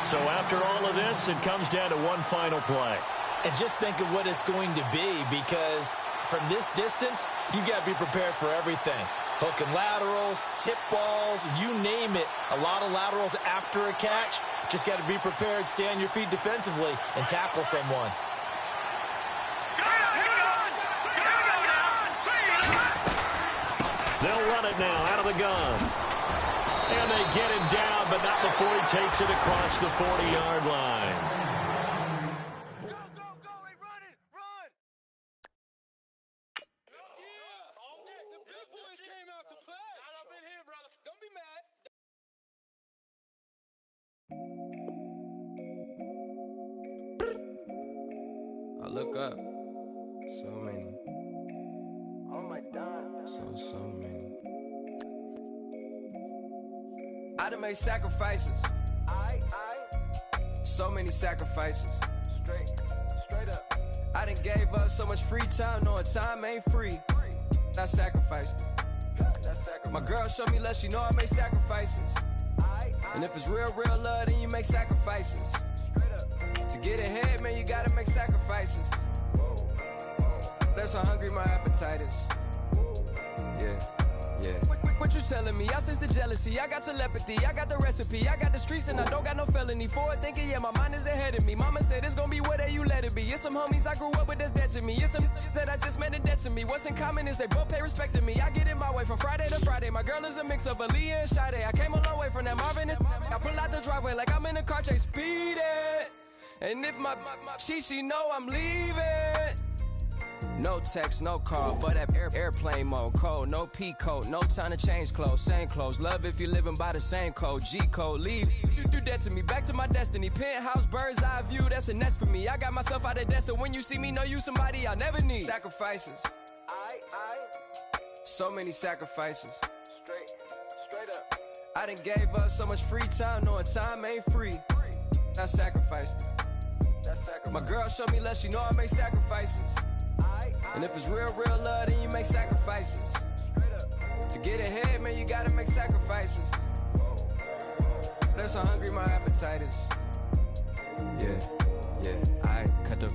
So after all of this, it comes down to one final play. And just think of what it's going to be, because from this distance, you got to be prepared for everything. Hook and laterals, tip balls, you name it. A lot of laterals after a catch. Just got to be prepared, stay on your feet defensively, and tackle someone. They'll run it now out of the gun. And they get him down, but not before he takes it across the 40-yard line. I look up, so many. Oh my God. So many. I done made sacrifices. So many sacrifices. Straight up. I done gave up so much free time, knowing time ain't free. I sacrificed it. My girl showed me love, she know I make sacrifices. And if it's real love, then you make sacrifices. To get ahead, man, you gotta make sacrifices. That's how hungry my appetite is. Yeah. What you telling me? I sense the jealousy, I got telepathy, I got the recipe, I got the streets and I don't got no felony. Forward thinking, yeah, my mind is ahead of me. Mama said it's gonna be whatever you let it be. It's some homies I grew up with that's dead to me. It's some that I just met in debt to me. What's in common is they both pay respect to me. I get it my way from Friday to Friday. My girl is a mix of Aaliyah and Sade. I came a long way from that Marvin and I pull out the driveway like I'm in a car chase speeding. And if my she know I'm leaving. No text, no call, but that airplane mode. Code, no P code, no time to change clothes. Same clothes, love if you're living by the same code. G code, leave. You do that to me, back to my destiny. Penthouse, bird's eye view, that's a nest for me. I got myself out of debt, so when you see me, know you somebody I'll never need. Sacrifices. So many sacrifices. Straight up. I done gave up so much free time, knowing time ain't free. I sacrificed it. My girl showed me love, she know I make sacrifices. And if it's real love, then you make sacrifices. To get ahead, man, you gotta make sacrifices. That's how hungry my appetite is. Yeah. I cut the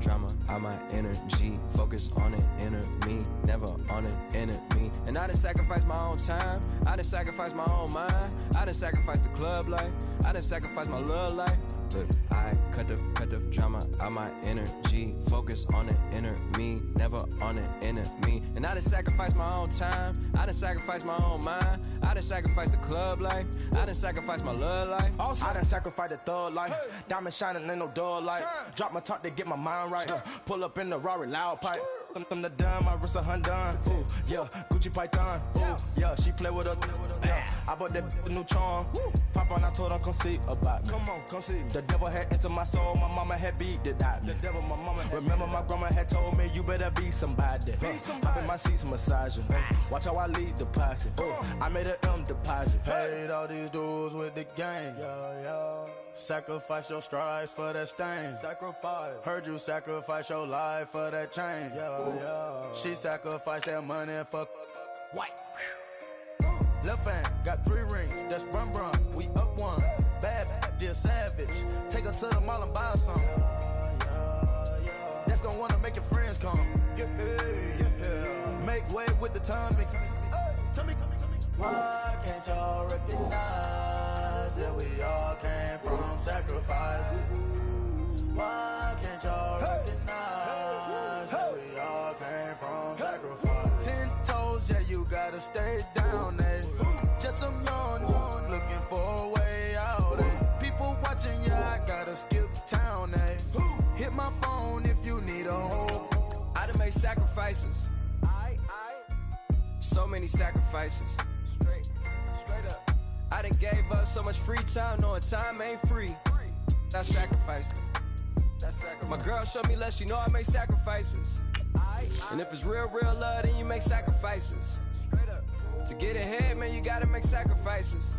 drama out my energy. Focus on an inner me, never on an enemy. And I done sacrificed my own time. I done sacrificed my own mind. I done sacrificed the club life. I done sacrificed my love life. Look, I cut the drama out my energy. Focus on an inner me, never on an enemy. And I done sacrificed my own time. I done sacrificed my own mind. I done sacrificed the club life. I done sacrificed my love life. Also, I done sacrificed the thug life. Diamond shining, ain't no dull light. Drop my top to get my mind right. Pull up in the Rari loud pipe. Them the dime, my wrist a Hyundai. Ooh, yeah, Gucci Python. Ooh, yeah, she play with her. Yeah, I bought that new charm. Pop on, I told her come see about me. Come on, come see. The devil had entered my soul, my mama had beat it out. The devil, my mama. Remember my grandma had told me you better be somebody. Hop in my seats, massaging. Watch how I lead the posse. I made an M deposit. Paid all these dudes with the game. Sacrifice your strides for that stain. Sacrifice. Heard you sacrifice your life for that change. She sacrificed that money for white. Left hand got 3 rings. That's brum. We up one. Bad, dear savage. Take her to the mall and buy some. That's gonna wanna make your friends come. Make way with the timing. Tell me. Why can't y'all recognize that we all came from sacrifice? Why can't y'all recognize that we all came from sacrifice? 10 toes, yeah, you gotta stay down, eh? Just some young one looking for a way out, eh? People watching, yeah, I gotta skip town, eh? Hit my phone if you need a home. I done made sacrifices. So many sacrifices. Straight up. I done gave up so much free time, knowing time ain't free. I sacrificed it. My girl showed me love, she know I make sacrifices. And if it's real love, then you make sacrifices. To get ahead, man, you gotta make sacrifices.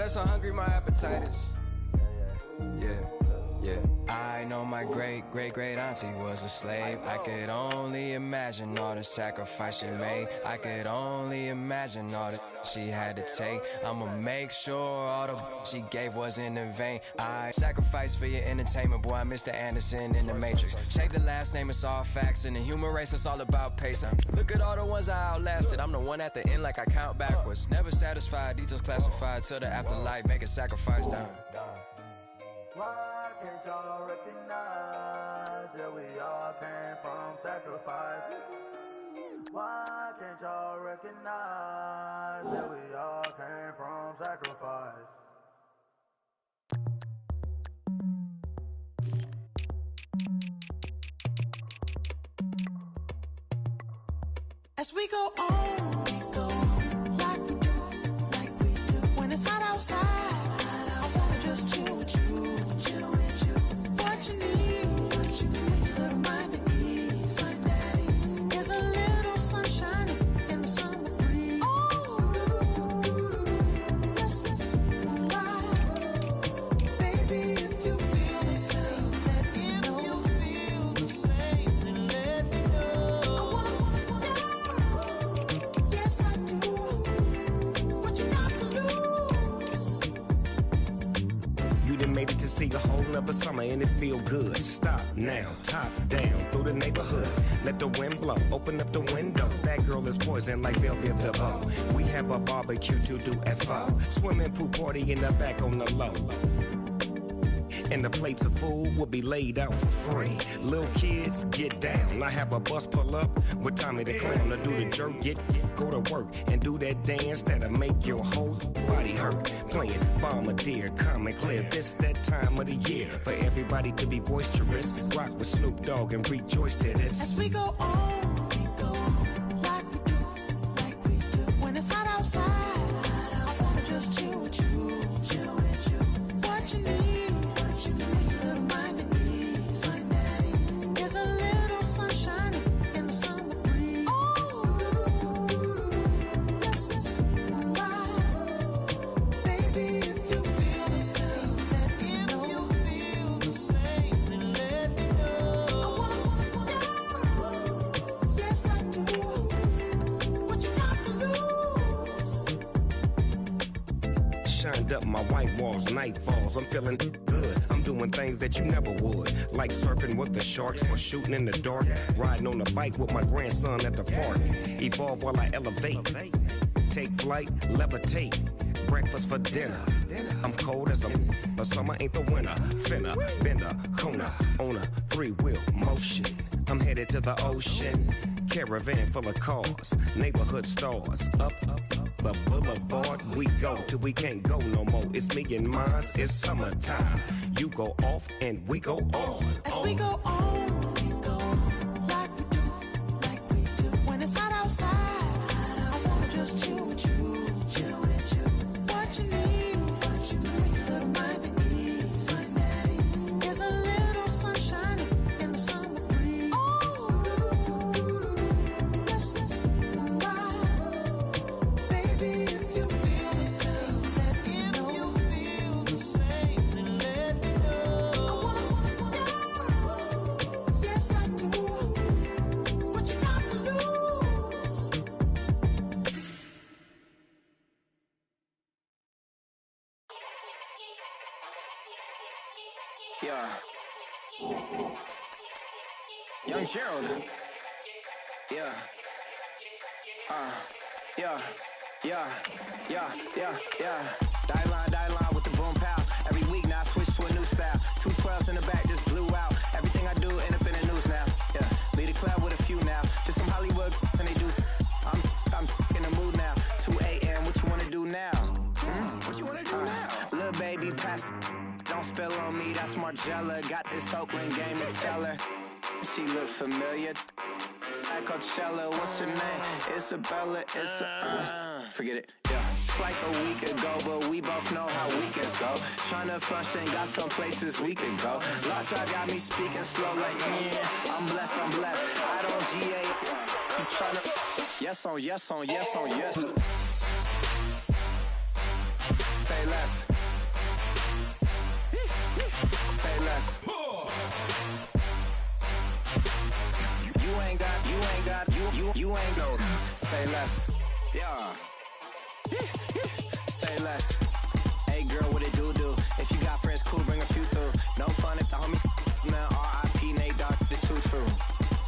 That's how hungry my appetite is. Yeah. I know my great auntie was a slave. I could only imagine all the sacrifice she made. I could only imagine all that she had to take. I'ma make sure all the she gave wasn't in vain. I sacrificed for your entertainment, boy. I'm Mr. Anderson in the Matrix. Shave the last name, it's all facts. In the human race, it's all about pacing. Look at all the ones I outlasted. I'm the one at the end like I count backwards. Never satisfied, details classified till the afterlife. Make a sacrifice down. Why can't y'all recognize that we all came from sacrifice? Why can't y'all recognize that we all came from sacrifice? As we go on like we do. When it's hot outside, I wanna just chill with you. What you need, a little mind at ease. There's a little sunshine in the summer breeze. Oh, let's ride. Baby, if you feel the same, let me know. If you feel the same, then let me know. I wanna, yes I do. What you got to lose? You done made it to see a whole nother summer and it feel good. Stop now, top down through the neighborhood. Let the wind blow, open up the window. That girl is poison like Belleville Devoe. We have a barbecue to do FO. Swimming pool party in the back on the low. And the plates of food will be laid out for free. Little kids, get down. I have a bus pull up with Tommy the Clown to do the jerk. Go to work and do that dance that'll make your whole body hurt. Playing Bombardier, calm and clear. This that time of the year for everybody to be boisterous. Rock with Snoop Dogg and rejoice to this. As we go on like we do. When it's hot outside, I wanna just chill with you. What you need, a little mind at ease. There's a little sunshine in the summer breeze. Oh, let's ride. Baby, if you feel the same, let me know. If you feel the same, then let me know. I wanna, yes I do. What you got to lose? Shined up my white walls, night falls. I'm feeling good. I'm doing things that you never would, like surfing with the sharks or shooting in the dark. Riding on a bike with my grandson at the park. Evolve while I elevate. Take flight, levitate. Breakfast for dinner. I'm cold as but summer ain't the winter. Finna, bender, Kona, on a 3-wheel motion. I'm headed to the ocean. Caravan full of cars, neighborhood stars. Up the boulevard we go till we can't go no more. It's me and mine, it's summertime. You go off and we go on. As we go on like we do. When it's hot outside, I wanna just chill with you. What you need, a little mind at ease. There's a little sunshine in the summer breeze. Oh, let's ride. Baby, if you feel the same, let me know. If you feel the same, then let me know. I wanna, yes I do. What you got to lose? Yeah. Young Gerald. Yeah. Yeah. Die line with the boom pow. Every week now I switch to a new style. 212s in the back just blew out. Everything I do end up in the news now. Yeah. Lead a club with a few now. Just some Hollywood and they do. I'm in the mood now. 2 a.m. What you wanna do now? What you wanna do now? Little baby pass. Don't spill on me, that's Margella. Got this Oakland game to tell her. She look familiar. At Coachella, what's her name? Isabella, forget it, yeah. It's like a week ago, but we both know how weekends go. Tryna function, got some places we could go. Lot y'all got me speaking slow like, yeah, I'm blessed. I don't GA. You tryna, yes on yes. Say less. Say less. Yeah. Say less. Hey girl, what it do? If you got friends, cool, bring a few through. No fun if the homies, man. R.I.P. Nate Dogg, this too true.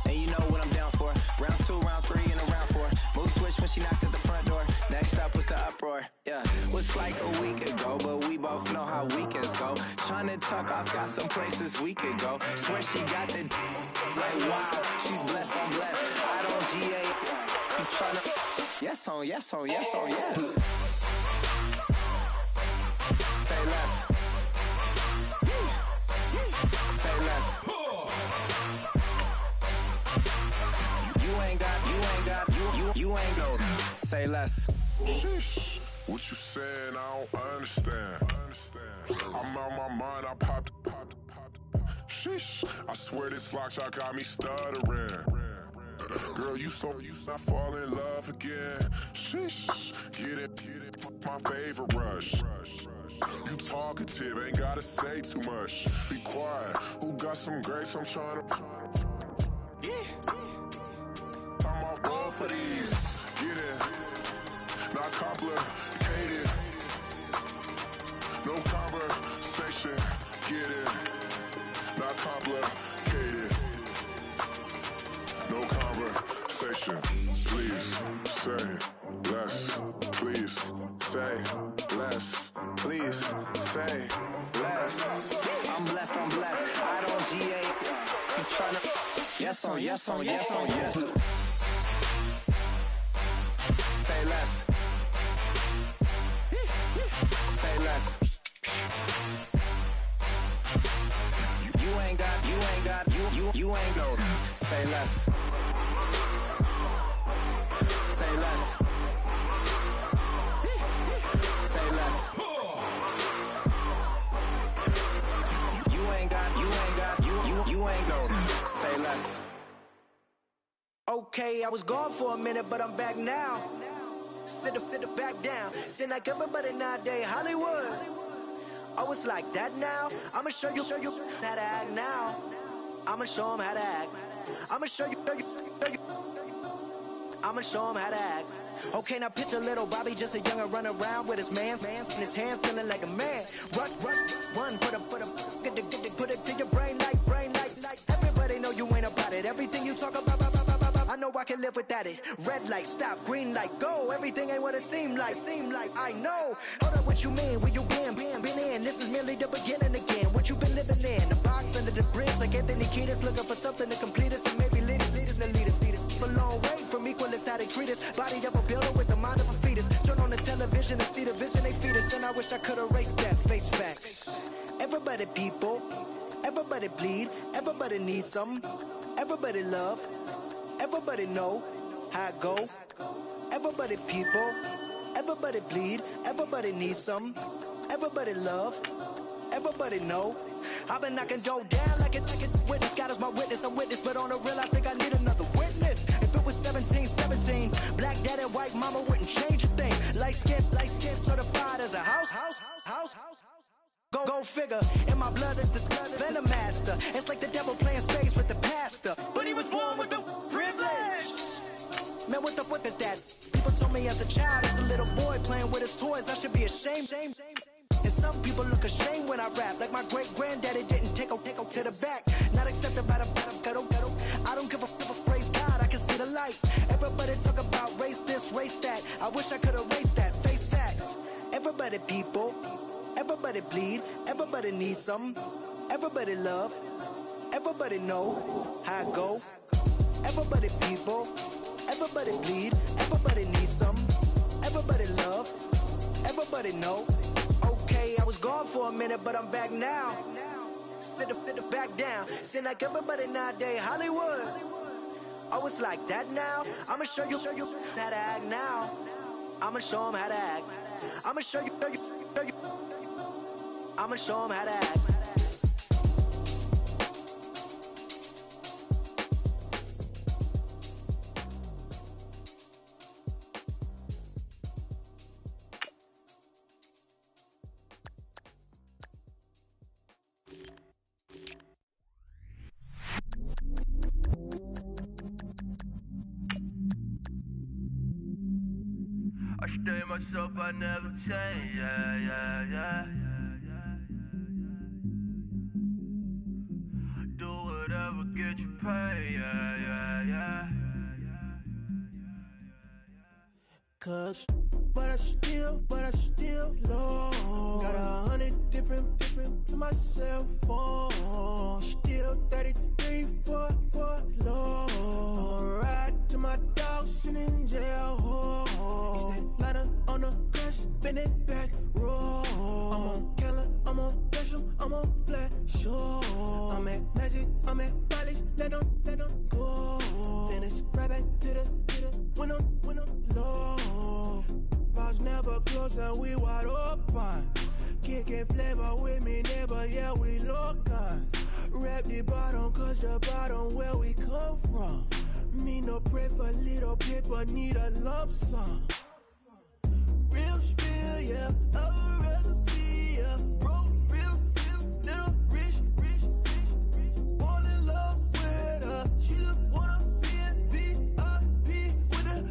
And you know what I'm down for. Round 2, round 3, and a round 4. Mood switch when she knocked at the front door. Next up was the uproar. Yeah, was like a week ago, but we both know how weekends go. Tryna tuck off, got some places we could go. Swear she got the like wow, she's blessed, I'm blessed. I don't GA. You tryna yes on, yes on, yes on, yes. Say less. Say less. You ain't go. Say less. Sheesh. What you saying? I don't understand. I'm out my mind. I popped. Sheesh. I swear this lock shot got me stuttering. Girl, you not fall in love again. Sheesh. Get it. My favorite rush. You talkative, ain't gotta say too much. Be quiet. Who got some grapes? I'm trying to. I'm all ball for these. Get it. Not complicated. No conversation. Get it. Not complicated. No conversation. Please say less. Please say less. Please say less. I'm blessed. I don't GA. You tryna yes on, yes on, yes on, yes. Say less. Say less. You ain't go. Say less. Say less. Say less. You ain't go. Say less. Okay, I was gone for a minute, but I'm back now. Sit back down. Seem like everybody nowadays Hollywood. Oh, it's like that now. I'ma show you how to act now. I'ma show 'em how to act. I'ma show you. I'ma show 'em how to act. Okay, now picture little Bobby, just a young'un run around with his man's in his hand, feeling like a man. Run, put it to your brain like. Everybody know you ain't about it. Everything you talk about, I know I can live without it. Red light, stop, green light, go. Everything ain't what it seem like. I know. Hold up, what you mean? Where you been in? This is merely the beginning again. What you been living in? The box under the bridge, like Anthony Kiedis, looking for something to complete us and maybe lead us. A long way from equalist how they treat us. Body of a builder with the mind of a fetus. Turn on the television and see the vision they feed us. And I wish I could erase that face facts. Everybody people, everybody bleed, everybody needs something. Everybody love, everybody know how it go. Everybody people, everybody bleed, everybody needs something. Everybody love, everybody know. I've been knocking dough down like it witness. God is my witness, I'm witness, but on the real I think I need another witness. If it was 17, black dad and white mama wouldn't change a thing. Light skin certified as a house. Go figure, in my blood is the venom master. It's like the devil playing space with the pastor, but he was born with the privilege. Man, what the fuck is that? People told me as a child, as a little boy playing with his toys, I should be ashamed. And some people look ashamed when I rap, like my great-granddaddy didn't take to the back. Not accepted by the ghetto. I don't give a praise God, I can see the light. Everybody talk about race this, race that. I wish I could erase that, face facts. Everybody people, everybody bleed, everybody needs something. Everybody love, everybody know how it go. Everybody people, everybody bleed, everybody needs something. Everybody love, everybody know. Okay, I was gone for a minute, but I'm back now. Sit back down. Seem like everybody nowadays Hollywood. Oh, it's like that now. I'ma show you how to act now. I'ma show 'em how to act. I'ma show you. I'ma show 'em how to act. stay myself, I never change, yeah. Do whatever, get you paid, yeah. Cause, but I still low. Got 100 different to my cell phone. Still 33 for low. I'ma ride to my dog sitting in jail. He's that lighter on the grass, bend it back, roll. I'm on Keller, I'm on Bishop, I'm on Flat Shore. I'm at Magic, I'm at Follies, let them go. Then it's right back to the when I'm low. Bars never close and we wide open. Kicking flavor with me, neighbor, yeah, we local. Rap the bottom, cause the bottom where we come from. Me no pray for little paper, need a lump sum. Real spill, yeah, I'd rather be, yeah. Broke, real, little rich. Fall in love with her, she just wanna be in VIP with her.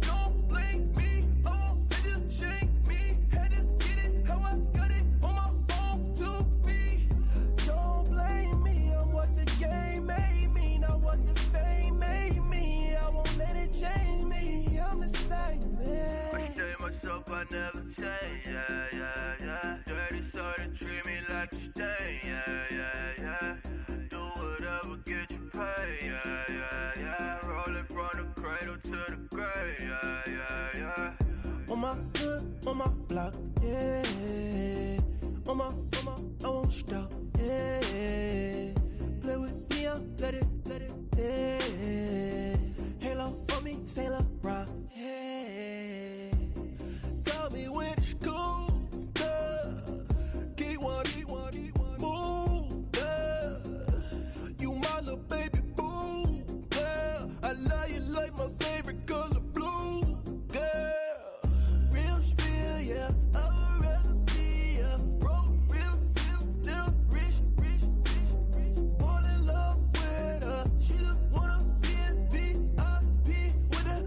Don't blame me, oh, they just shame me. Had to get it, how I got it on my phone to be. Don't blame me, I'm what the game made me, not what the fame made me. I won't let it change me, I'm the same man. I stay myself, I never change, yeah. Dirty sort of treat me like a stain, yeah. Do whatever, get you paid, yeah. Rolling from the cradle to the grave, yeah. On my hood, on my block, yeah. On my, I won't stop, yeah. Play with me, let it, yeah. Halo on me, Saint Laurent, yeah. Got me with school, keep one, move, yeah. You my little baby boo, girl. I love you like my favorite color blue, girl. Real spill, yeah, I'd rather be, yeah. Broke, real, little rich. Fall in love with her, she just wanna be in VIP with her.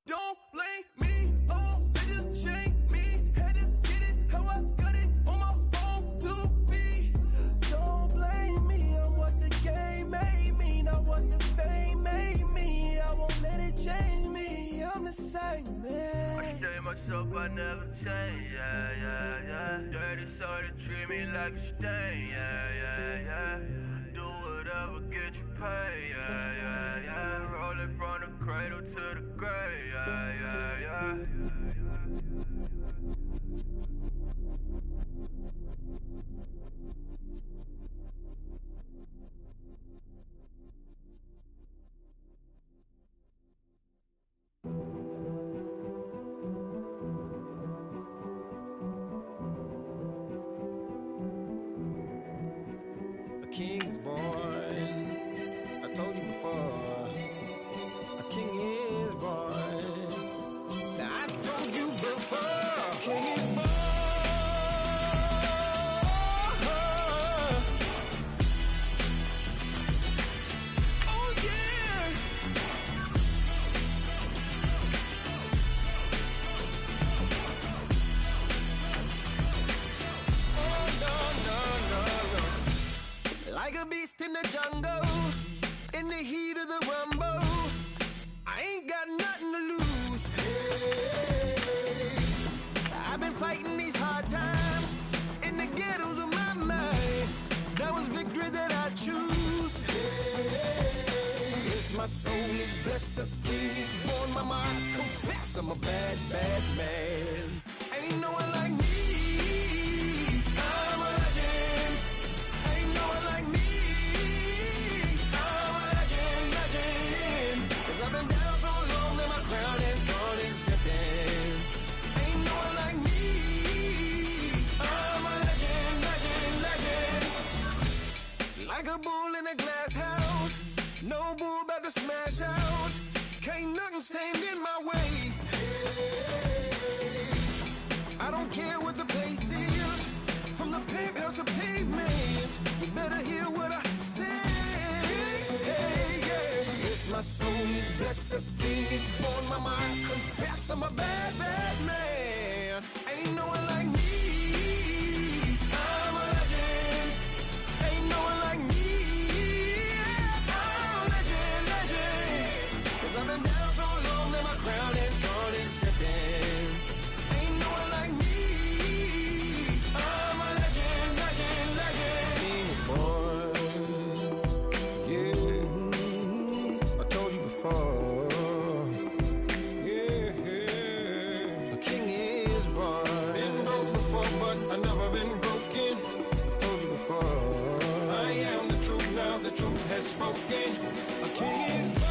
Don't blame me, oh, they just shame me. Had to get it, how I got it on my phone to be. Don't blame me, I'm what the game made me, not what the fame made me. I won't let it change me, I'm the same man. I stay myself, I never change, yeah. Dirty sort of treat me like a stain, yeah. Do whatever, get you paid, yeah. Rolling from the cradle to the grave, yeah. A king is born. I told you before. A king is born. I told you before. A king is born. Oh yeah. Oh no. Like a beast in the jungle, in the heat of the rumble, I ain't got nothing to lose. Hey, I've been fighting these hard times in the ghettos of my mind. That was victory that I choose. Hey, yes, my soul is blessed, the king is born. Mama, I confess I'm a bad man. Ain't no one like me. I'm a legend. Ain't no one like me. I'm a legend. 'Cause I've been down so long that my crown and throne is destined. Ain't no one like me. I'm a legend. Like a bull in a glass house. No bull about to smash out. Can't nothing stand in my way. I don't care what the place is, from the penthouse to pavement. You better hear what I say. Hey, yeah. Yes, my soul is blessed, the king is born. Mama, I confess is born. Been broke before, but I've never been broken. I told you before. I am the truth now, the truth has spoken. A king is born.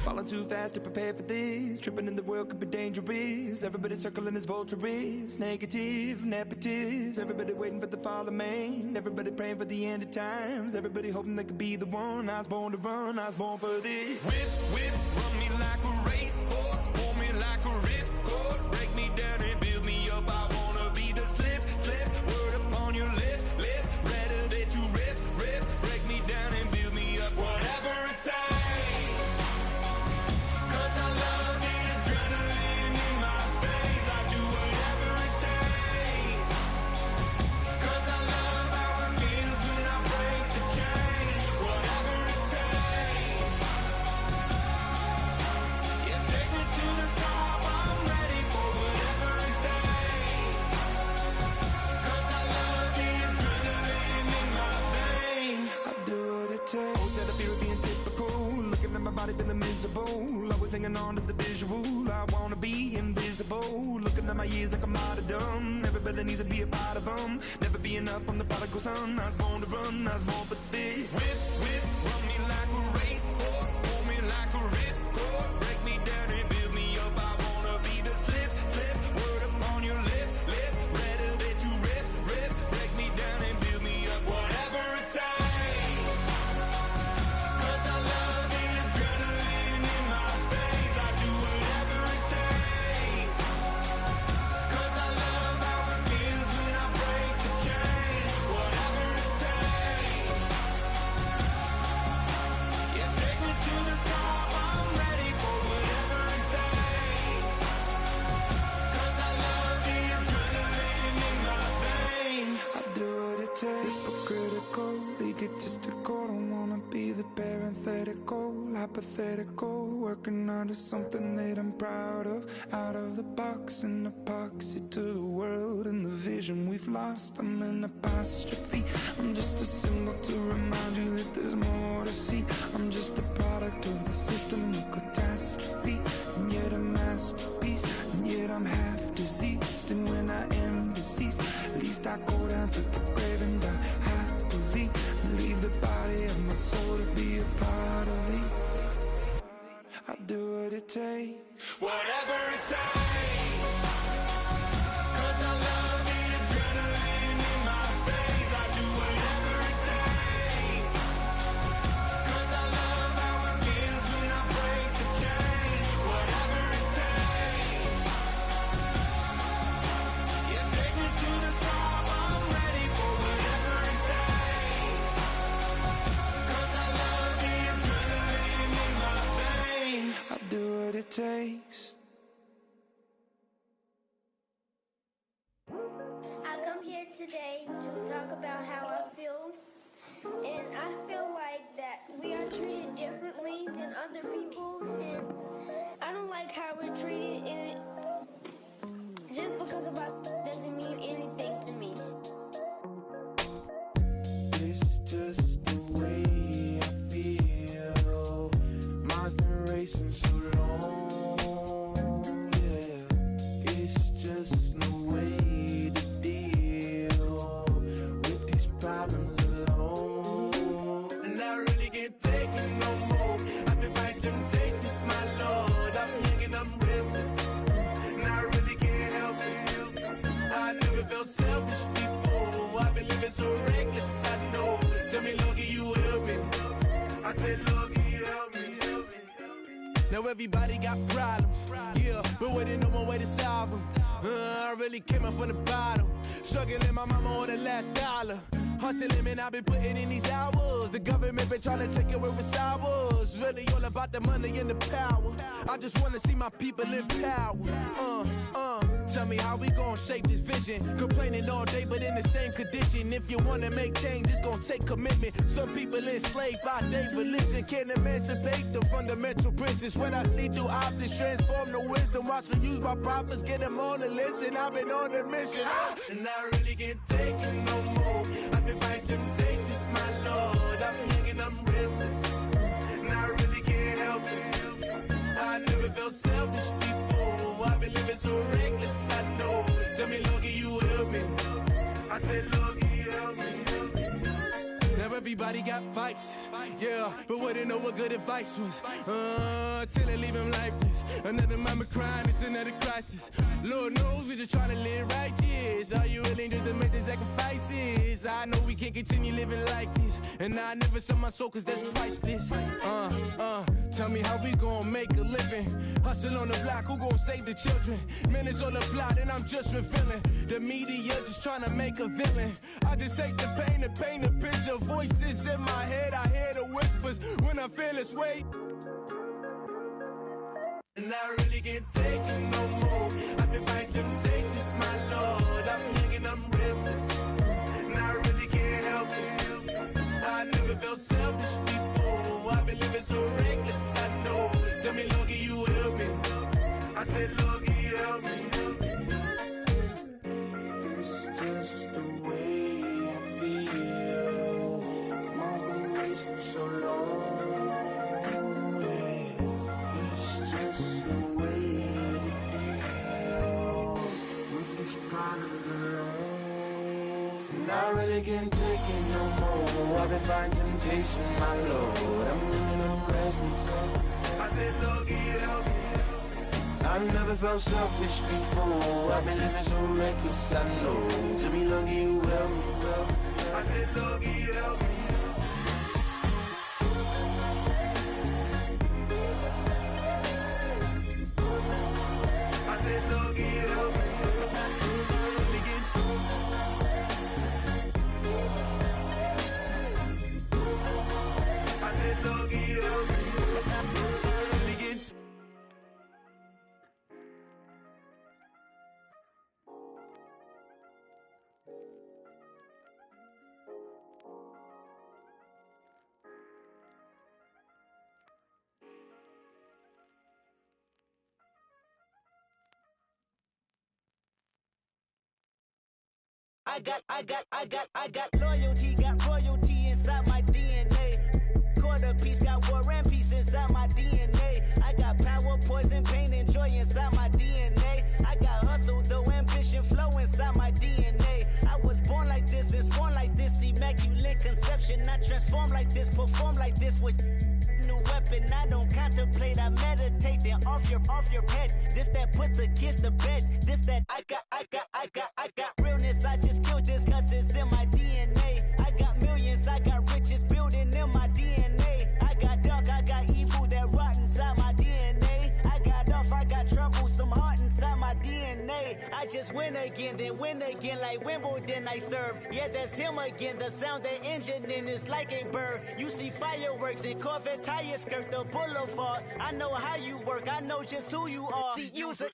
Falling too fast to prepare for this. Tripping in the world could be dangerous. Everybody circling as vultures. Negative, nepotist. Everybody waiting for the fall of man. Everybody praying for the end of times. Everybody hoping they could be the one. I was born to run, I was born for this. Whip, whip, run me like a racehorse. Pull me like a ripcord. Break me down and build me up. I wanna be the slip, slip. Word upon your lip, lip. Rather that you rip, rip. Break me down and build me up. Whatever it takes. Feeling miserable, always hanging on to the visual. I wanna be invisible, looking at my years like I'm martyrdom. Everybody needs to be a part of them. Never be enough from the prodigal son. I was born to run, I was born for this. Whip, whip, run me like a racehorse. Pull me like a ripcord. Break me down and build me up. I wanna be the slip, slip. Word upon your lip, lip. Rather that you rip, rip. Break me down and build me up. Whatever it takes. Hypothetical, working out of something that I'm proud of. Out of the box, an epoxy to the world and the vision we've lost. I'm an apostrophe. I'm just a symbol to remind you that there's more to see. I'm just a product of the system of catastrophe, and yet a masterpiece, and yet I'm half diseased. And when I am deceased, at least I go down to the grave and die happily, and leave the body of my soul to be a part of me. I'll do what it takes. Whatever it takes. 'Cause I love the adrenaline in my veins. I do whatever it takes. 'Cause I love how it feels when I break the chains. Whatever it takes. Yeah, take me to the top. I'm ready for whatever it takes. 'Cause I love the adrenaline in my veins. I'll do what it takes. I come here today to talk about how I feel, and I feel like that we are treated differently than other people, and I don't like how we're treated, and just because of our doesn't mean anything to me. It's just the way I feel. Mine's been racing so long, yeah. It's just no way to deal with these problems alone. And I really can't take it no more. I've been fighting temptations, my Lord. I'm young and I'm restless, and I really can't help it. I never felt selfish before. I've been living so reckless, I know. Now everybody got problems, yeah, but waiting no one way to solve them. I really came up from the bottom, struggling my mama on the last dollar. Hustling, man, I've been putting in these hours. The government been trying to take away what's ours. Really all about the money and the power. I just wanna see my people in power. Tell me how we gon' shape this vision. Complaining all day, but in the same condition. If you wanna make change, it's gon' take commitment. Some people enslaved by their religion can't emancipate the fundamental principles. What I see through optics transform the wisdom. Watch me use my prophets, get them on the list, and I've been on the mission. And I really can't take it no more. I've been fighting temptations, my Lord. I'm young and I'm restless, and I really can't help it. I never felt selfish before. I've been living so reckless, I know. Tell me, Lord, can you help me? I said, Lord, can you help me? Now everybody got fights, yeah, but wouldn't know what good advice was. Till it leave him lifeless. Another mama crying, it's another crisis. Lord knows we just trying to live righteous. Are you willing just to make the sacrifices? I know we can't continue living like this, and I never sell my soul cause that's priceless. Tell me how we gon' make a living. Hustle on the block, who gon' save the children? Minutes on the plot and I'm just revealing. The media just trying to make a villain. I just take the pain and paint a picture. Voices in my head, I hear the whispers when I feel this way. And I really can't take it no more. I've been fighting temptations, my Lord. I'm young and I'm restless, and I really can't help it. I never felt selfish before. I've been living so reckless, I know. Tell me, Lord, can you help me? I said, Lord, can you help me? It's just the way I feel. Must be wasting so long. It's just the way to deal with these problems alone. And I really can't take it no more. I've been fighting temptations, my Lord. I'm living on restless. I said, Lord, can you help me? I've never felt selfish before. I've been living so reckless, I know. To be lucky you help me, well. I said, Lord, can you help me? I said, Lord, can you help me? I said, Lord, can you help me? I got loyalty, got royalty inside my DNA. Quarter piece, got war and peace inside my DNA. I got power, poison, pain, and joy inside my DNA. I got hustle, though, ambition, flow inside my DNA. I was born like this and sworn like this, immaculate conception. I transform like this, perform like this with new weapon. I don't contemplate, I meditate, then off your head. This that put the kids to bed. This that I got realness. I just killed this cause it's in my DNA. I got millions, I got riches building in my DNA. I got dark, I got evil that rot inside my DNA. I got off, I got trouble, some heart inside my DNA. I just win again, then win again like Wimbledon I serve. Yeah, that's him again, the sound the engine in is like a bird. You see fireworks and Corvette tires skirt the boulevard. I know how you work, I know just who you are. See, use a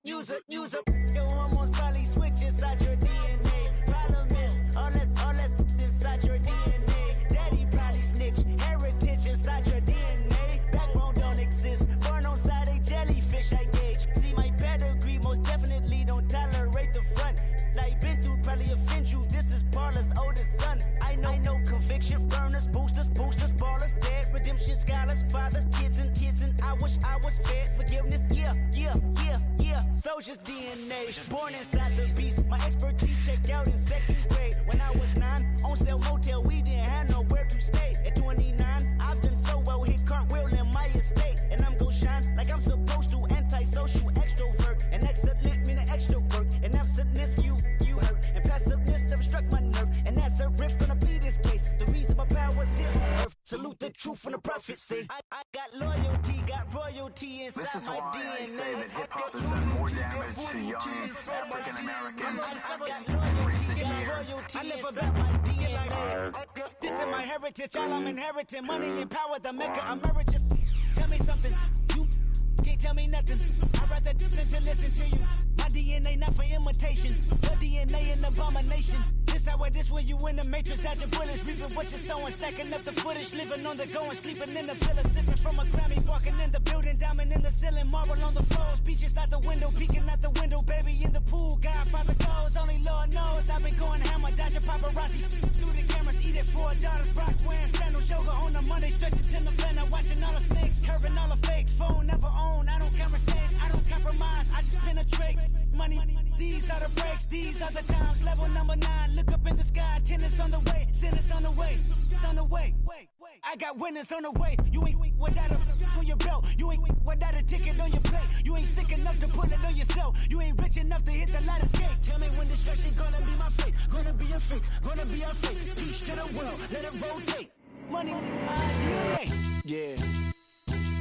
your hormones probably switch inside your DNA. Problem is, all that inside your DNA. Daddy probably snitch, heritage inside your DNA. Backbone don't exist, born on side a jellyfish I gauge. See my pedigree, most definitely don't tolerate the front. Like been through probably offend you, this is Parler's oldest son. I know conviction, burners, boosters, ballers, dead, redemption, scholars, fathers, kids and I wish I was fed. Forgiveness, yeah. Soldier's DNA, born inside the beast. My expertise checked out in second grade. When I was 9, on sale motel, we didn't have nowhere to stay. At 29, I've done so well, hit cartwheel in my estate. And I'm gon' shine like I'm supposed to, antisocial extrovert. And excellent meaning extra work. And absentness, you hurt. And passiveness never struck my nerve. And that's a riff, gonna be this case. The reason my power's here on earth. salute the truth from the prophecy. I got loyalty, got royalty inside This is my why DNA. I say that hip-hop has done more damage to young African Americans in recent years. I live about my DNA. This is my heritage, all I'm inheriting. Money and power, the maker emeritus. Tell me something, you can't tell me nothing. I'd rather do than to listen to you. My DNA not for imitation, your DNA an abomination. This how this when you in the matrix, dodging bullets, reaping what you're sowing, stacking up the footage, living on the go and sleeping in the villa, sipping from a Grammy, walking in the building, diamond in the ceiling, marble on the floors, beaches out the window, peeking out the window, baby in the pool, Godfather goes, only Lord knows. I've been going hammer, dodging paparazzi through the cameras, eat it for daughters, Brock wearing sandals, yoga on a Monday, stretching to the November, watching all the snakes, curving all the fakes, phone never own, I don't conversate, I don't compromise, I just penetrate. Money, these are the breaks, these are the times. Level number 9, look up in the sky. Tennis on the way, sinners on the way, on the way. I got winners on the way. You ain't without a on your belt. You ain't without a ticket on your plate. You ain't sick enough to pull it on yourself. You ain't rich enough to hit the ladder skate. Tell me when destruction gonna be my fate. Gonna be a fate, gonna be a fate. Peace to the world, let it rotate. Money, DNA. Yeah,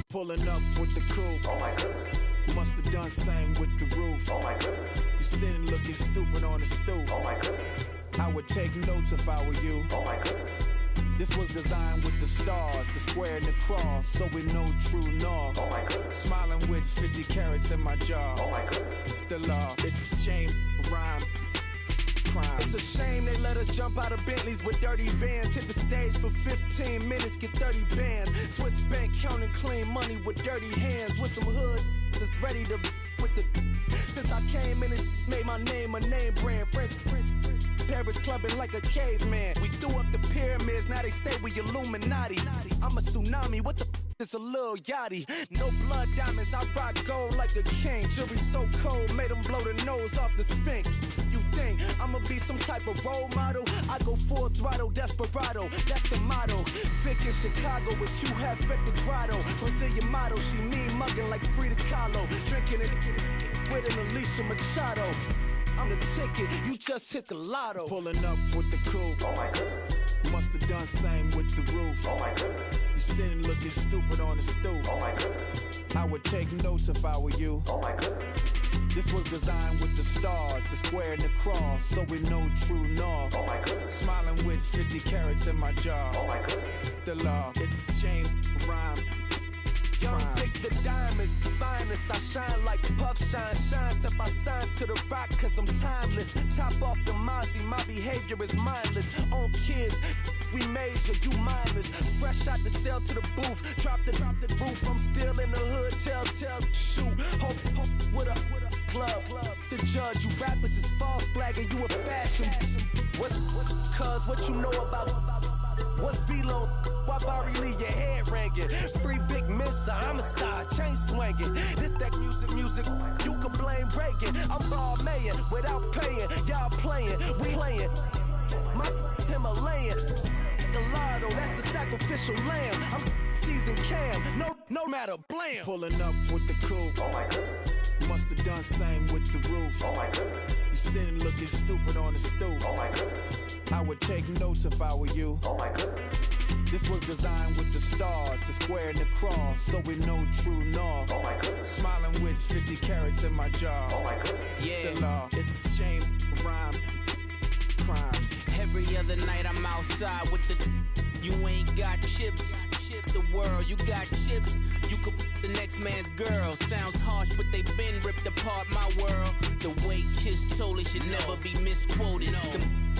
pulling up with the crew. Oh my goodness. Must have done same with the roof. Oh my goodness. You sitting looking stupid on the stoop. Oh my goodness. I would take notes if I were you. Oh my goodness. This was designed with the stars, the square and the cross, so we know true north. Oh my goodness. Smiling with 50 carats in my jaw. Oh my goodness. The law, it's a shame, rhyme. Crime. It's a shame they let us jump out of Bentleys with dirty vans. Hit the stage for 15 minutes, get 30 bands. Swiss bank counting clean money with dirty hands. With some hood that's ready to with the. Since I came in, it made my name a name brand. French. Paris clubbing like a caveman. We threw up the pyramids, now they say we Illuminati. I'm a tsunami, what the it's a little yachty. No blood diamonds, I rock gold like a king. Jury so cold, made them blow the nose off the Sphinx. You think I'ma be some type of role model? I go full throttle, desperado, that's the motto. Vic in Chicago is Hugh Hef at the grotto. Brazilian model, she mean mugging like Frida Kahlo. Drinking it with an Alicia Machado. I'm the ticket, you just hit the lotto. Pulling up with the crew. Oh my goodness. Must have done same with the roof. Oh my goodness. You sitting looking stupid on the stoop. Oh my goodness. I would take notes if I were you. Oh my goodness. This was designed with the stars, the square and the cross, so we know true north. Oh my goodness. Smiling with 50 carats in my jaw. Oh my goodness. The law, it's a shame, rhyme. Young Vic the diamonds, finest. I shine like puff shine. Shines if I sign to the rock, cause I'm timeless. Top off the Mozzie, my behavior is mindless. On kids, we major, you mindless. Fresh out the cell to the booth. Drop the roof. I'm still in the hood, tell, shoot. Hope with a club. The judge, you rappers is false flagging, you a fashion. What's cuz, what you know about? What's Velo? Why Barry Lee, your head ringing? Free Vic Mensa, I'm a star, chain swinging. This that music, you can blame Reagan. I'm ball mayin' without paying. Y'all playing, we playing. My Himalayan. The lotto, that's a sacrificial lamb. I'm season cam, no matter, blam. Pulling up with the crew. Oh my goodness. Must have done same with the roof. Oh my goodness. You sitting looking stupid on the stoop. Oh my goodness. I would take notes if I were you. Oh my goodness. This was designed with the stars, the square and the cross, so we know true north. Oh my goodness. Smiling with 50 carats in my jaw. Oh my goodness. Yeah. The law, it's a shame, rhyme, crime. Every other night I'm outside with the. You ain't got chips. The world, you got chips. You could the next man's girl. Sounds harsh, but they been ripped apart my world. The way Kiss told it should never be misquoted.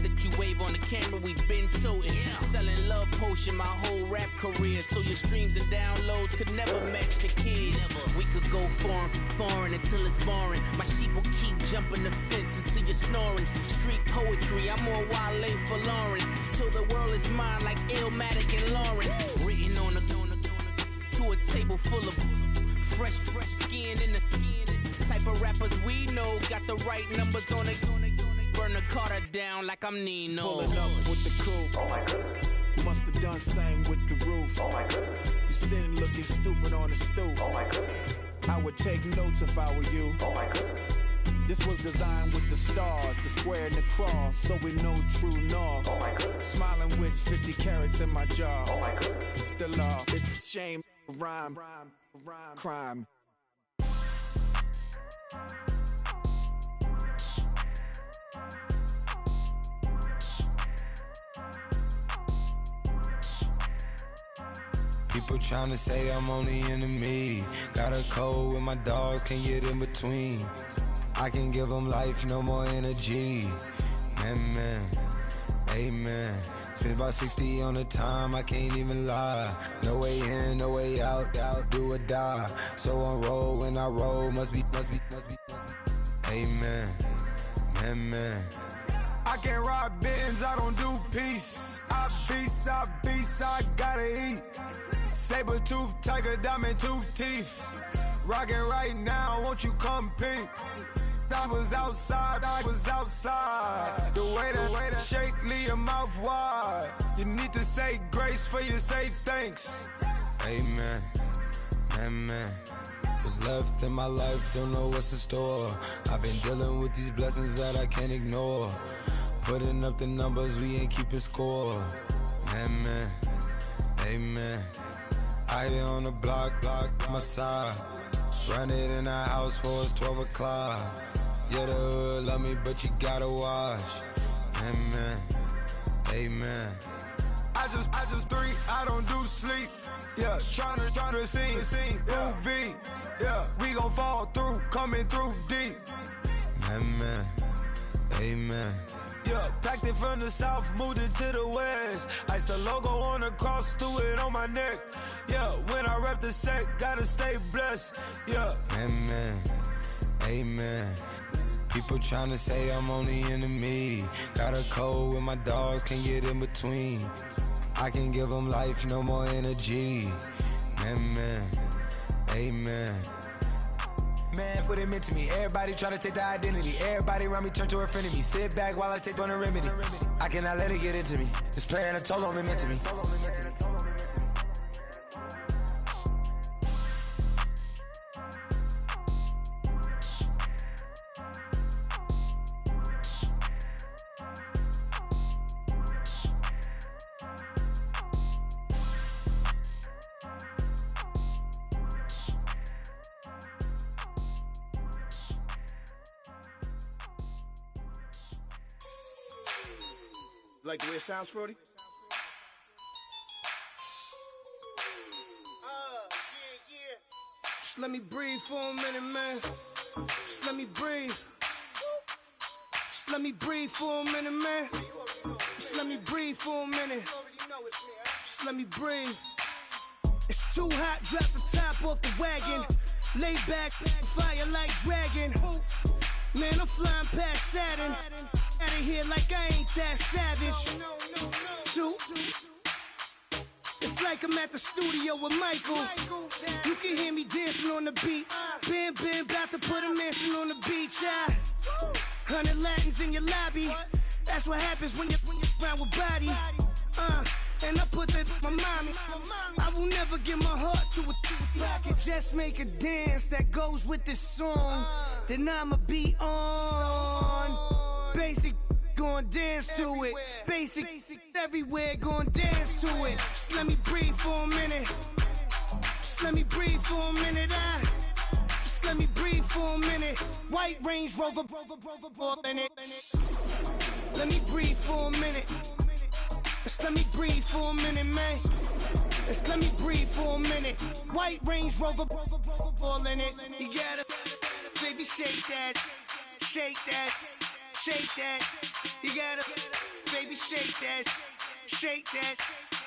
The that you wave on the camera, we been toting. Selling love potion my whole rap career. So your streams and downloads could never match the kids. We could go foreign until it's boring. My sheep will keep jumping the fence until you're snoring. Street poetry, I'm more Wale for Lauren. Till the world is mine like Illmatic and Lauren. Written on to a table full of fresh skin in the type of rappers we know. Got the right numbers on it. Burn the Carter down like I'm Nino. Pulling up with the crew. Oh my goodness. Must have done same with the roof. Oh my goodness. You sitting looking stupid on the stoop. Oh my goodness. I would take notes if I were you. Oh my goodness. This was designed with the stars, the square and the cross, so we know true north. Oh my goodness. Smiling with 50 carats in my jaw. Oh my goodness. The law, it's a shame, rhyme, crime. People tryna say I'm only enemy. Got a code with my dogs, can't get in between. I can give them life, no more energy. Man, amen. Spent about 60 on the time, I can't even lie. No way in, no way out, do or die. So on roll, when I roll, must be. Amen, man. I can't ride Benz, I don't do peace. I beast, I gotta eat. Saber tooth, tiger, diamond tooth teeth. Rockin' right now, won't you come peep? I was outside. The way that shake, leave your mouth wide. You need to say grace for you say thanks. Amen, what's left in my life, don't know what's in store. I've been dealing with these blessings that I can't ignore. Putting up the numbers, we ain't keeping score. Amen. I here on the block, my side. Run it in the house for it's 12 o'clock. Yeah, the hood love me, but you gotta watch. Amen. I just three, I don't do sleep. Yeah, tryna see. UV. Yeah, we gon' fall through, coming through deep. Amen. Yeah, packed it from the south, moved it to the west. Iced the logo on the cross, threw it on my neck. Yeah, when I rep the set, gotta stay blessed. Yeah. Amen. People tryna say I'm only enemy. Got a code with my dogs, can't get in between. I can give them life, no more energy. Amen. Man, what it meant to me. Everybody try to take the identity. Everybody around me turn to a friend of me. Sit back while I take on a remedy. I cannot let it get into me. This playing a toll on me, meant to me. Like the way it sounds, Frody? Just let me breathe for a minute, man. Just let me breathe. Just let me breathe for a minute, man. Just let me breathe for a minute. Just let me breathe. It's too hot, drop the top off the wagon. Lay back, fire like dragon. Man, I'm flying past Saturn. Out of here like I ain't that savage. Two. It's like I'm at the studio with Michael. You can hear me dancing on the beat. Ben, about to put a mansion on the beach. 100 Latins in your lobby. That's what happens when you're around with body. And I put that my mommy. I will never give my heart to a I can just make a dance that goes with this song. Then I'ma be on. Basic, gon' dance to it. Basic, everywhere, gon' dance to it. Just let me breathe for a minute. Just let me breathe for a minute. Just let me breathe for a minute. White Range Rover, in it. Let me breathe for a minute. Just let me breathe for a minute, man. Just let me breathe for a minute. White Range Rover, all in it. You gotta, baby, shake that, shake that, shake that. You gotta, baby, shake that, shake that.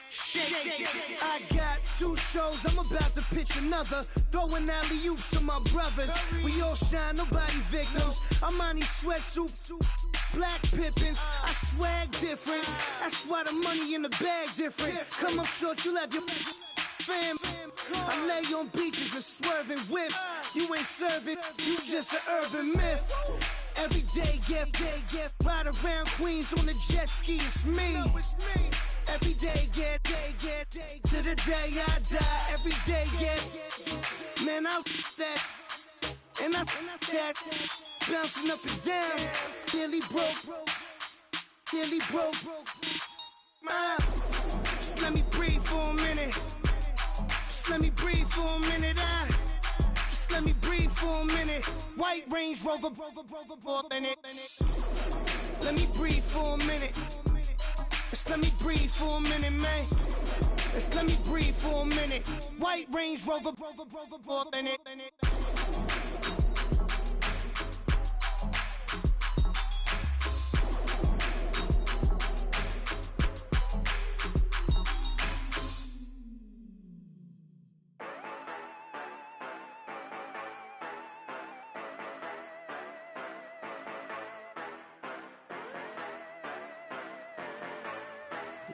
Shake. I got 2 shows, I'm about to pitch another. Throwing alley-oops to my brothers. We all shine, nobody victims. I'm on these sweatsuits, black Pippins. I swag different. That's why the money in the bag different. Come up short, you have your fam. I lay on beaches and swerving whips. You ain't serving, you just an urban myth. Every day, get ride around Queens on a jet ski, it's me. Every day, get to the day I die. Every day, get man, I that and I that bouncing up and down. Nearly broke. Nearly broke. Just let me breathe for a minute. Just let me breathe for a minute. Just let me breathe for a minute. White Range Rover, in it. Let me breathe for a minute. Just let me breathe for a minute, man. Just let me breathe for a minute. White Range Rover, in it.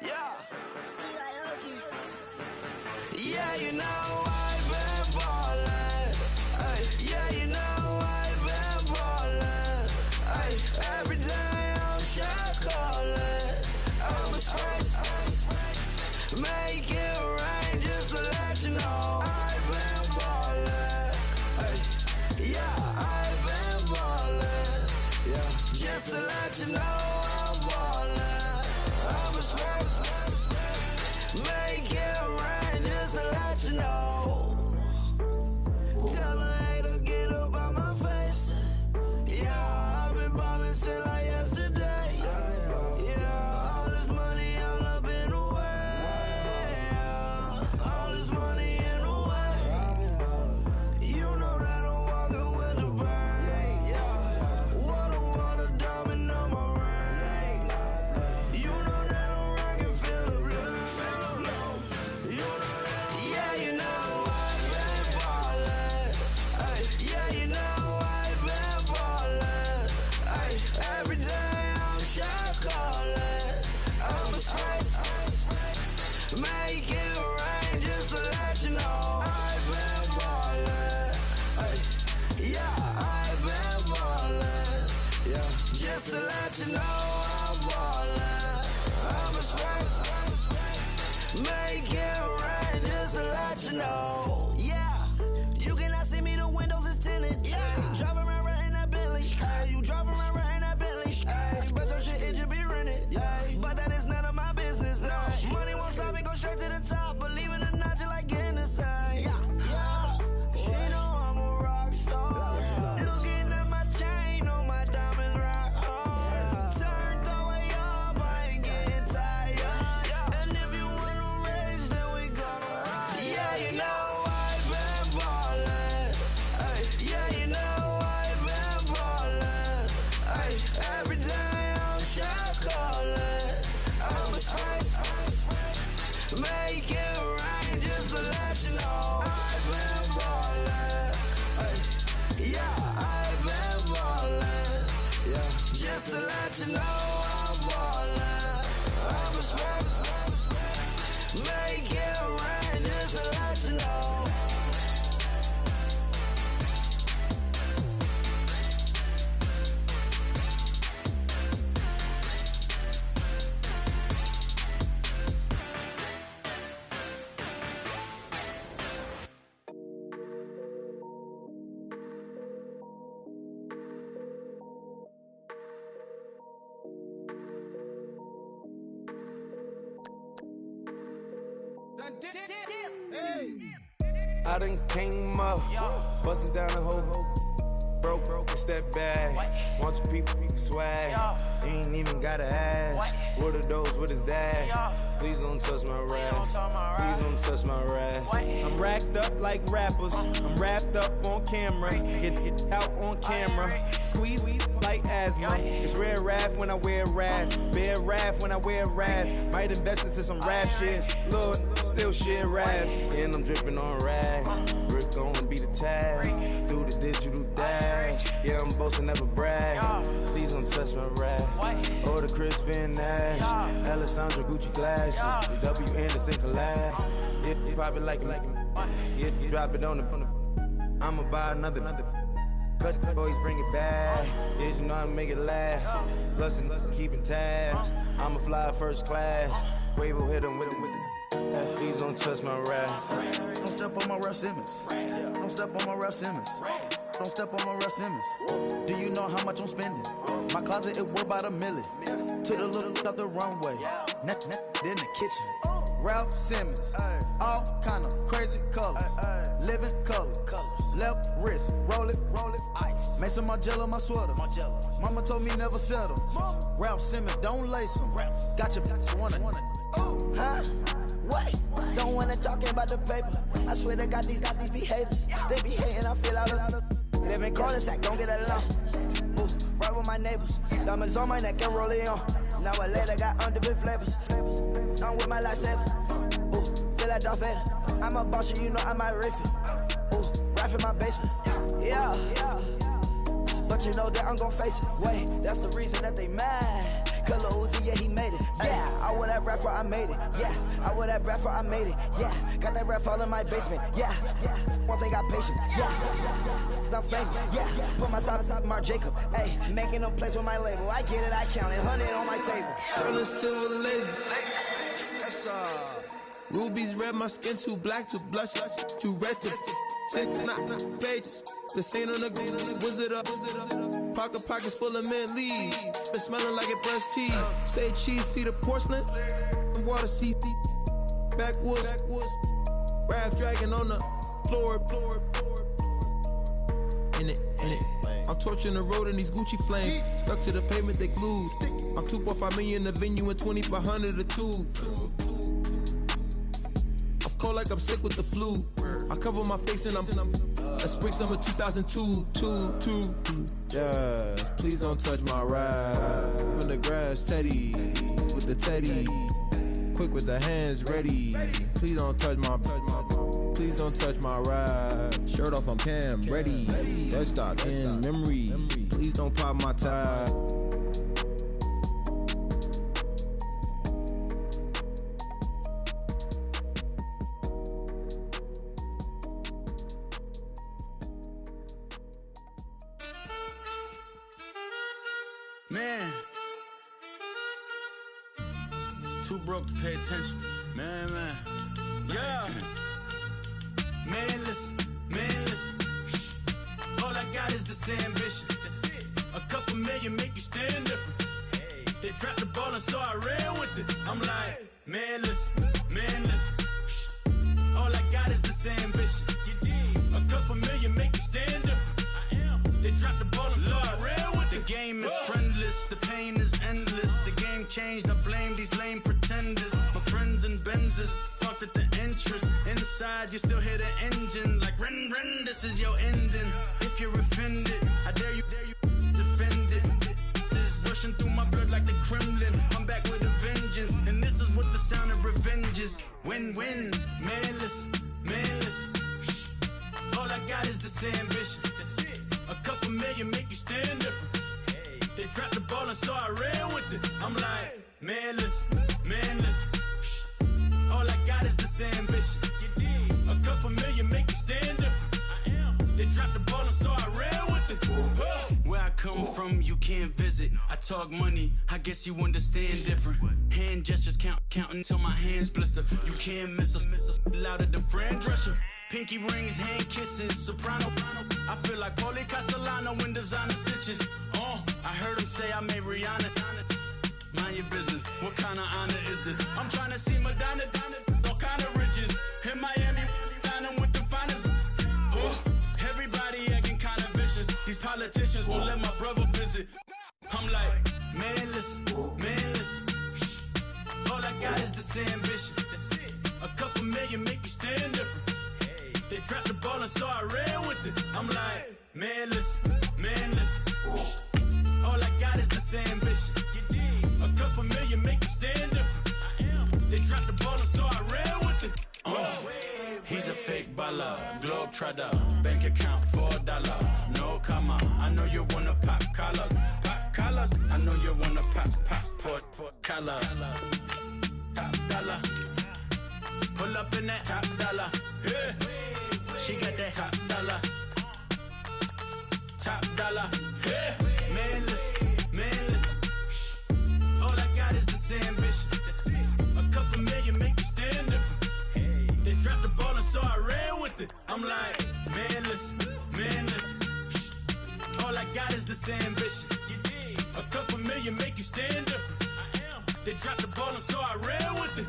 Yeah. Yeah, you know I've been ballin'. Ay, yeah, you know I've been ballin'. Ay, every day I'm shot callin'. I'm a spray. Make it rain just to let you know I've been ballin'. Ay, yeah, I've been ballin'. Yeah, just to let you know I'm ballin'. I'm a spray. Make it rain just to let you know. Tell a hater get up out my face. Yeah, I've been ballin' since like yesterday. Yeah, all this money all up in the way. All this money in the way. You know that I'm walking with the bang. Yeah, water, diamond on my ring. You know that I'm rockin', feel the blue. Yeah, you know I've been ballin'. Ay, yeah, you know I've been ballin'. Ay, every day I'm shot callin'. I'm a spray. Make it rain just to let you know I've been ballin'. Ay, yeah, I've been ballin'. Yeah, just to let you know I'm ballin'. I'm a spray. Make it rain just to let you know. Yeah, you cannot see me, the windows is tinted. Yeah, driving around right in that Bentley. Ay, you driving around right in that Bentley. Ay, but your shit, it just be rented. Yeah, but that is none of my business. Ay, money won't stop me, go straight to the top. Believe it or not, you like getting the same. Yeah, yeah, she know I'm a rock star. Looking at my chain, on my diamonds right hard. Turned the way up, I ain't getting tired. And if you wanna raise, then we gonna ride. Yeah, you know I've been ballin'. Ay, yeah, you know I've been ballin'. Ay, every day I'm shot callin'. I'm a spray. Make it rain just to let you know I've been ballin'. Ay, yeah, I've been ballin'. Yeah, just to let you know I'm ballin'. I'm a spray. Make it rain just to let you know. I done came up, bustin' down the whole broke, it's that bag. Want your people swag, you ain't even gotta ask. What are those, what is that? Please don't touch my rap, please don't touch my rap. I'm racked up like rappers, I'm wrapped up on camera, get out on camera, squeeze like asthma. It's rare wrath when I wear wrath, bare wrath when I wear wrath. Might invest into some rap shit, Lord, still shit rap. And I'm dripping on rags, Rick gonna be the tag, through the digital dash. Yeah, I'm boasting, never brag, please don't touch my rap. Or the Chris Finn Nash, Alessandra Gucci glasses, the W Anderson collab. Yeah, you pop it like it, yeah, you drop it on the, I'ma buy another. Cause boys bring it back, yeah, you know how to make it last. Plus and keeping tabs, I'ma fly first class. Quavo hit him with it. Please don't touch my rap. Don't step on my Ralph Simmons. Don't step on my Ralph Simmons. don't step on my Ralph Simmons. Do you know how much I'm spending? My closet, it worth about $1 million. To the little out the runway. In the kitchen. Ralph Simmons. All kind of crazy colors. Living colors. Left wrist, roll it, ice. Made some Margiela my sweater. Mama told me never settle. Ralph Simmons, don't lace them. Got your wanna. Huh? Wait, don't wanna talk about the paper. I swear to God, these be haters. They be hating, I feel out of live in cul-de-sac, don't get along. Ooh, right with my neighbors. Diamonds on my neck and roll it on. Now I later got underbit flavors. I'm with my lifesaver. Ooh, feel like Darth Vader. I'm a boss, you know I might riff it. Ooh, right in my basement. Yeah. But you know that I'm gon' face it. Wait, that's the reason that they mad. Color Uzi, yeah, he made it. Yeah, I would have rapper, I made it. Yeah, I would have rapper, I made it. Yeah, got that rap all in my basement. Yeah. Once I got patience. Yeah, I'm famous. Yeah, put myself inside Marc Jacob. Hey, making a place with my label. I get it, I count it. 100 on my table. Sterling silver lasers. Rubies red, my skin too black to blush. Too red to 6 pages. This ain't on the wizard up. Pockets full of mint leaves. It's smelling like it brushed teeth. Say cheese, see the porcelain. Water, see backwoods. Raft dragging on the floor. In it. I'm torching the road in these Gucci flames. Stuck to the pavement, they glued. I'm 2.5 million in the venue and 2,500 a tube. I'm cold like I'm sick with the flu. I cover my face and I'm spring summer 2002. Yeah, please don't touch my ride. From the grass, Teddy, with the Teddy. Quick with the hands ready. Please don't touch my ride. Shirt off, I'm Cam, ready. Desktop in memory. Please don't pop my tie. Man, too broke to pay attention. Man. Yeah. Man, listen. All I got is this ambition. A couple million make you stand different. They dropped the ball and so I ran with it. I'm like, man, listen. All I got is this ambition. A couple million make you stand different. They dropped the ball and so I ran with it. The game is friendless, the pain is endless. The game changed, I blame these lame pretenders. My friends and Benzes parked at the entrance. Inside, you still hear the engine. Like, ren, this is your ending. If you're offended, I dare you defend it. This rushing through my blood like the Kremlin. I'm back with a vengeance, and this is what the sound of revenge is. Win-win, man, listen. All I got is this ambition. A couple million make you stand different. They dropped the ball and so I ran with it. I'm like, man, listen. All I got is this ambition. A couple million make you stand different. They dropped the ball and so I ran with it. Where I come from, you can't visit. I talk money, I guess you understand different. Hand gestures counting till my hands blister. You can't miss us louder than Fran Drescher. Pinky rings, hand kisses, soprano. I feel like Paulie Castellano in designer stitches. I heard him say I made Rihanna. Mind your business, what kind of honor is this? I'm trying to see Madonna, all kind of riches. In Miami, dining with the finest. Everybody acting kind of vicious. These politicians won't let my brother visit. I'm like, man, listen. All I got is this ambition. A couple million make you stand different. They dropped the ball and so I ran with it. I'm like, man, listen. All I got is this ambition. A couple million make you stand different. They dropped the ball and so I ran with it. He's a fake baller, globe trotter, bank account for $1. No comma, I know you wanna pop collars. I know you wanna pop collar. Top dollar, pull up in that top dollar. Yeah. She got that top dollar. Yeah. Man, listen. All I got is this ambition. A couple million make you stand different. They dropped the ball and so I ran with it. I'm like, man, listen. this ambition. A couple million make you stand different. They dropped the ball and so I ran with it.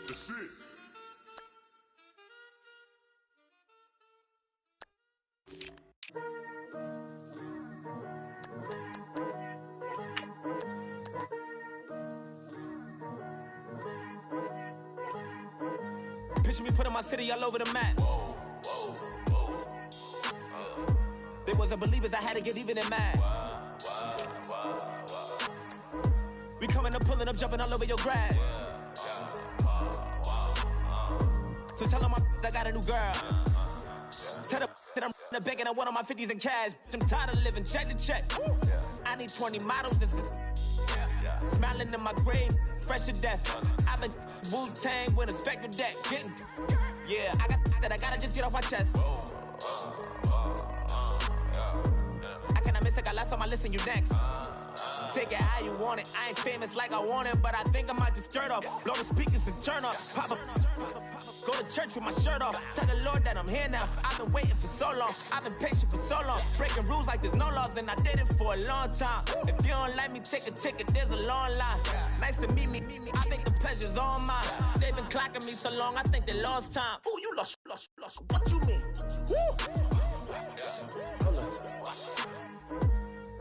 That's it. Picture me putting my city all over the map. They wasn't believers, I had to get even and mad. We coming up, pulling up, jumping all over your grass. So tell them I got a new girl. Tell them that I'm in the bank and I want all my 50s in cash. I'm tired of living check to check. I need 20 models, this is smiling in my grave, fresh to death. I've been Wu-Tang with a spectral deck. Getting, yeah, I gotta just get off my chest. I cannot miss it, got last on my list and you next. Take it how you want it. I ain't famous like I want it, but I think I might just skirt off. Blow the speakers and turn up. Pop up. Go to church with my shirt off. Tell the Lord that I'm here now. I've been waiting for so long. I've been patient for so long. Breaking rules like there's no laws, and I did it for a long time. If you don't like me, take a ticket. There's a long line. Nice to meet me. I think the pleasure's all mine. They've been clocking me so long, I think they lost time. Ooh, you lost. What you mean? Woo!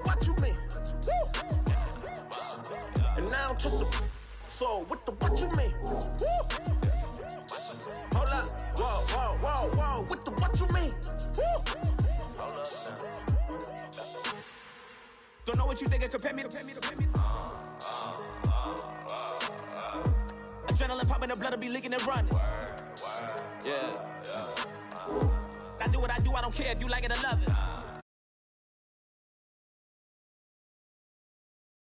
What you mean? Woo! And now I'm just a so what you mean? Woo! Hold up, whoa, what you mean? Woo! Hold up now. Don't know what you think it compare me to. Adrenaline popping, the blood will be leaking and running. Yeah. I do what I do, I don't care if you like it or love it.